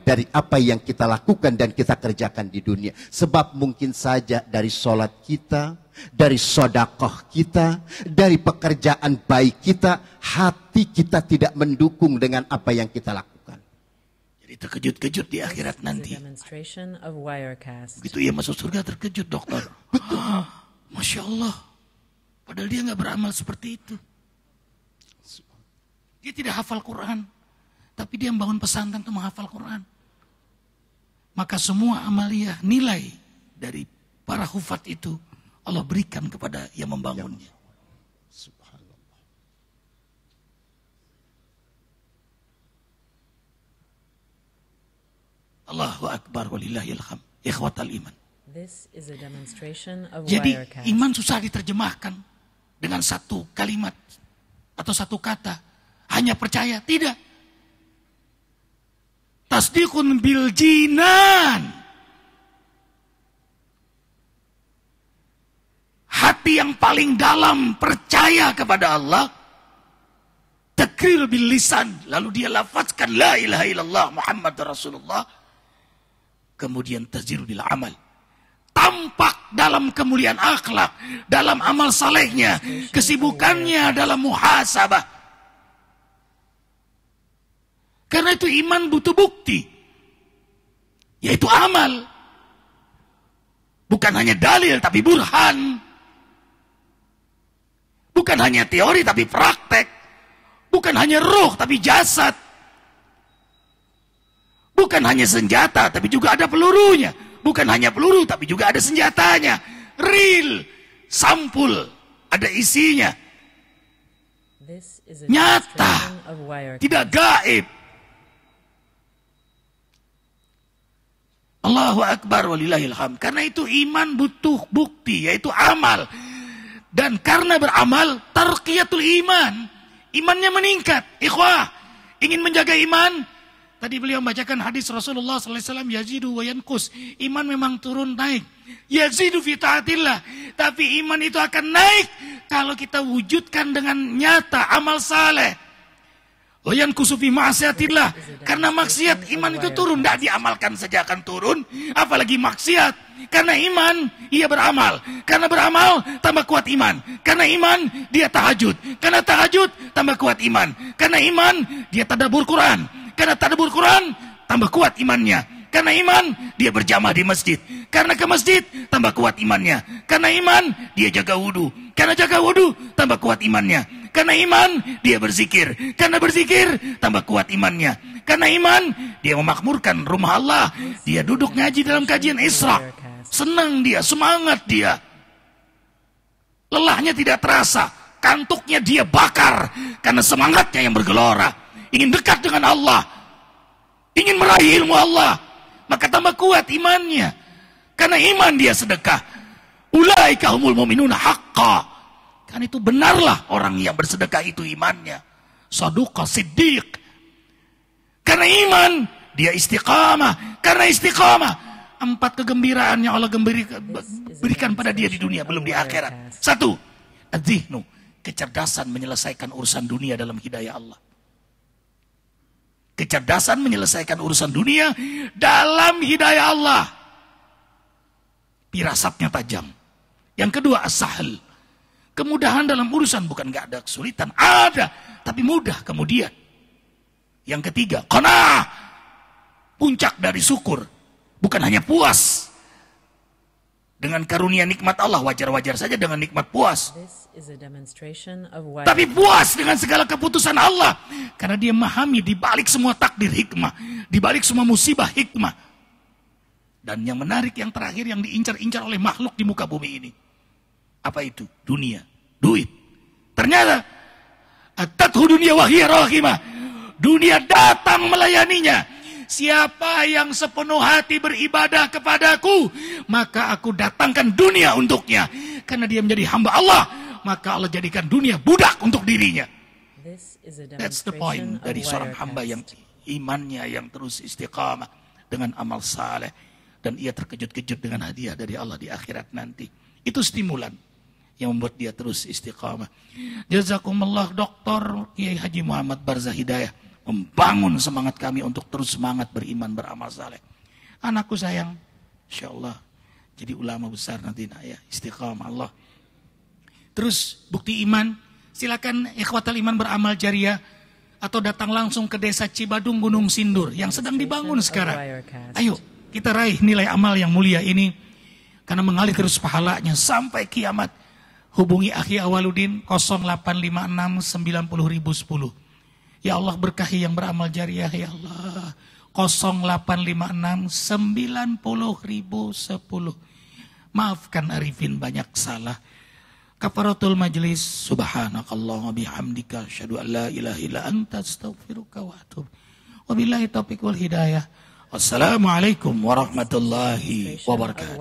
dari apa yang kita lakukan dan kita kerjakan di dunia. Sebab mungkin saja dari sholat kita, dari sodakoh kita, dari pekerjaan baik kita, hati kita tidak mendukung dengan apa yang kita lakukan. Jadi terkejut-kejut di akhirat nanti. Begitu ia masuk surga terkejut, dokter. Betul. Masya Allah. Padahal dia nggak beramal seperti itu. Dia tidak hafal Quran, tapi dia membangun pesantren untuk menghafal Quran. Maka semua amaliyah, nilai dari para hufat itu Allah berikan kepada yang membangunnya. Subhanallah. Allahu Akbar walillahil hamd. Ikhwatal iman. Jadi iman susah diterjemahkan dengan satu kalimat atau satu kata. Hanya percaya, tidak. Tasdiqun bil jinan. Hati yang paling dalam percaya kepada Allah. Takrir bil lisan. Lalu dia lafazkan la ilaha illallah Muhammad Rasulullah. Kemudian tazir bil amal. Tampak dalam kemuliaan akhlak, dalam amal salehnya, kesibukannya dalam muhasabah. Karena itu iman butuh bukti, yaitu amal. Bukan hanya dalil tapi burhan. Bukan hanya teori tapi praktek. Bukan hanya roh tapi jasad. Bukan hanya senjata tapi juga ada pelurunya. Bukan hanya peluru tapi juga ada senjatanya. Real, sampul, ada isinya. Nyata, tidak gaib. Allahu Akbar walillahil hamd. Karena itu iman butuh bukti, yaitu amal. Dan karena beramal, tarqiyatul iman. Imannya meningkat. Ikhwah, ingin menjaga iman? Tadi beliau membacakan hadis Rasulullah SAW, yazidu wa yanqus. Iman memang turun naik. Yazidu fi taatillah. Tapi iman itu akan naik kalau kita wujudkan dengan nyata amal saleh. Wa yanqusu fi ma'siyatillah. Karena maksiat iman itu turun, tidak diamalkan saja akan turun, apalagi maksiat. Karena iman ia beramal. Karena beramal tambah kuat iman. Karena iman dia tahajud. Karena tahajud tambah kuat iman. Karena iman dia tadabbur Quran. Karena tadabbur Quran tambah kuat imannya. Karena iman dia berjamaah di masjid. Karena ke masjid tambah kuat imannya. Karena iman dia jaga wudu. Karena jaga wudu tambah kuat imannya. Karena iman dia berzikir. Karena berzikir tambah kuat imannya. Karena iman dia memakmurkan rumah Allah. Dia duduk ngaji dalam kajian Isra. Senang dia, semangat dia. Lelahnya tidak terasa. Kantuknya dia bakar karena semangatnya yang bergelora. Ingin dekat dengan Allah, ingin meraih ilmu Allah, maka tambah kuat imannya. Karena iman dia sedekah. Ulaika humul mu'minuna haqqa. Kan itu benarlah orang yang bersedekah itu imannya. Saduqa siddiq. Karena iman dia istiqamah. Karena istiqamah 4 kegembiraan yang Allah berikan pada dia di dunia, belum di akhirat. 1, adzihnu, kecerdasan menyelesaikan urusan dunia dalam hidayah Allah. Kecerdasan menyelesaikan urusan dunia dalam hidayah Allah. Firasatnya tajam. Yang kedua, as-sahl, kemudahan dalam urusan, bukan nggak ada kesulitan, ada, tapi mudah kemudian. Yang ketiga, qanaah, puncak dari syukur, bukan hanya puas dengan karunia nikmat Allah, wajar-wajar saja dengan nikmat puas, tapi puas dengan segala keputusan Allah, karena dia memahami di balik semua takdir hikmah, di balik semua musibah hikmah. Dan yang menarik, yang terakhir, yang diincar-incar oleh makhluk di muka bumi ini, apa itu? Dunia, duit. Ternyata atathu dunia wahiyya rahimah, dunia datang melayaninya. Siapa yang sepenuh hati beribadah kepadaku, maka aku datangkan dunia untuknya. Karena dia menjadi hamba Allah, maka Allah jadikan dunia budak untuk dirinya. That's the point dari seorang hamba yang imannya yang terus istiqamah dengan amal saleh, dan ia terkejut-kejut dengan hadiah dari Allah di akhirat nanti. Itu stimulan yang membuat dia terus istiqamah. Jazakumullah Dr. Kiai Haji Muhammad Barzah Hidayah membangun semangat kami untuk terus semangat beriman, beramal saleh. Anakku sayang, insya Allah jadi ulama besar nanti nak ya, istiqamah Allah. Terus bukti iman, silakan ikhwatal iman beramal jariah atau datang langsung ke desa Cibadung Gunung Sindur yang sedang dibangun sekarang. Ayo kita raih nilai amal yang mulia ini, karena mengalir terus pahalanya sampai kiamat. Hubungi Akhi Awaludin 0856 90.010. Ya Allah berkahi yang beramal jariah ya Allah. 0856 90.010. Maafkan Arifin banyak salah. Kafaratul majlis, subhanakallah wa bihamdika asyhadu an la ilaha illa anta astaghfiruka wa atubu. Wabillahi taufiq wal hidayah. Wassalamualaikum warahmatullahi wabarakatuh.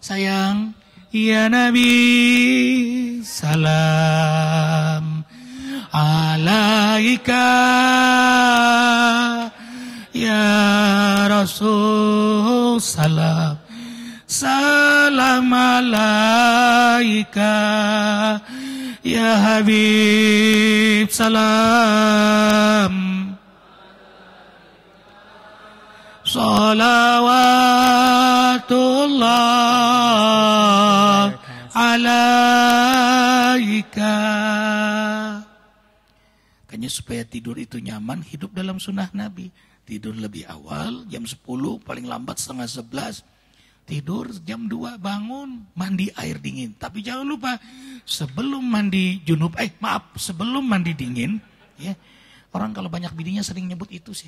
Sayang, ya Nabi, salam alaika, ya Rasul, salam, salam alaika, ya Habib, salam, salawatullah alaika. Makanya supaya tidur itu nyaman, hidup dalam sunnah Nabi. Tidur lebih awal, jam 10, paling lambat setengah 11. Tidur jam 2, bangun, mandi air dingin. Tapi jangan lupa, sebelum mandi junub, sebelum mandi dingin, ya, orang kalau banyak bininya sering nyebut itu sih.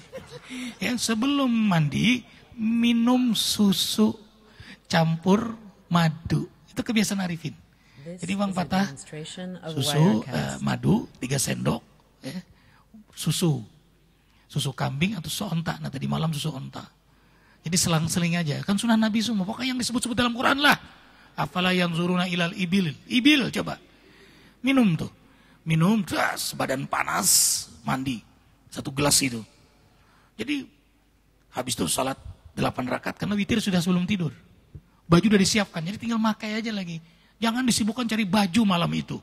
Ya, sebelum mandi, minum susu campur madu. Itu kebiasaan Arifin. Jadi Bang Fatah, susu madu 3 sendok. Ya, susu kambing atau susu onta. Nah tadi malam susu onta. Jadi selang-seling aja. Kan sunnah Nabi semua. Pokoknya yang disebut-sebut dalam Quran lah. Afala yang zuruna ilal ibil. Ibil coba. Minum tuh. Minum, terus badan panas, mandi. 1 gelas itu. Jadi habis itu salat 8 rakaat. Karena witir sudah sebelum tidur. Baju udah disiapkan. Jadi tinggal pakai aja lagi. Jangan disibukkan cari baju malam itu.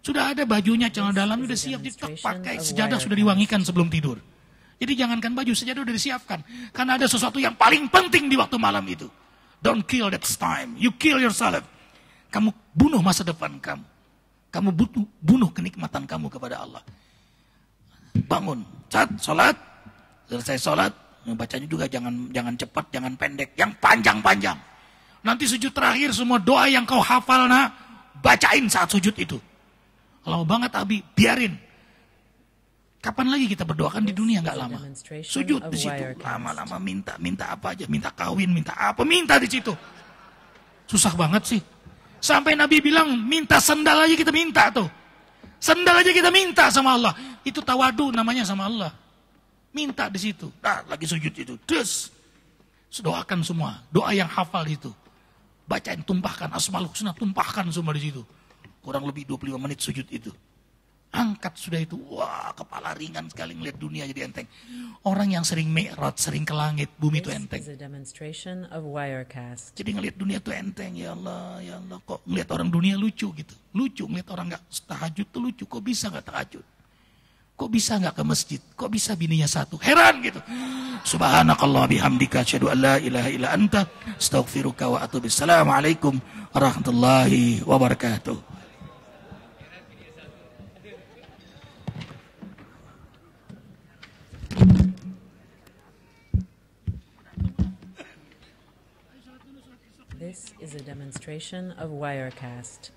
Sudah ada bajunya, celana dalam sudah siap, jadi pakai, sejadah sudah diwangikan sebelum tidur. Jadi jangankan baju, sejadah sudah disiapkan. Karena ada sesuatu yang paling penting di waktu malam itu. Don't kill that time, you kill yourself. Kamu bunuh masa depan kamu. Kamu bunuh kenikmatan kamu kepada Allah. Bangun, sholat, selesai sholat, bacanya juga jangan cepat, jangan pendek, yang panjang-panjang. Nanti sujud terakhir semua doa yang kau hafal, bacain saat sujud itu. Lama banget Abi, biarin. Kapan lagi kita berdoakan di dunia, nggak lama. Sujud di situ, lama-lama minta apa aja, minta kawin, minta apa, minta di situ. Susah banget sih. Sampai Nabi bilang, minta sendal aja kita minta tuh. Sendal aja kita minta sama Allah. Itu tawadu namanya sama Allah. Minta di situ. Nah, lagi sujud itu. Terus doakan semua, doa yang hafal itu. Bacain, tumpahkan, Asmaul Husna, tumpahkan semua di situ. Kurang lebih 25 menit sujud itu. Angkat sudah itu, wah kepala ringan sekali ngeliat dunia jadi enteng. Orang yang sering mi'raj, sering ke langit, bumi itu enteng. This is a demonstration of Wirecast. Jadi ngeliat dunia itu enteng, ya Allah kok ngeliat orang dunia lucu gitu. Lucu, ngeliat orang gak tahajud tuh lucu, kok bisa gak tahajud? Kok bisa gak ke masjid? Kok bisa bininya satu? Heran gitu. Subhanakallah bihamdika asyhadu an la ilaha illa anta astaghfiruka wa atubu. Assalamualaikum warahmatullahi wabarakatuh. This is a demonstration of Wirecast.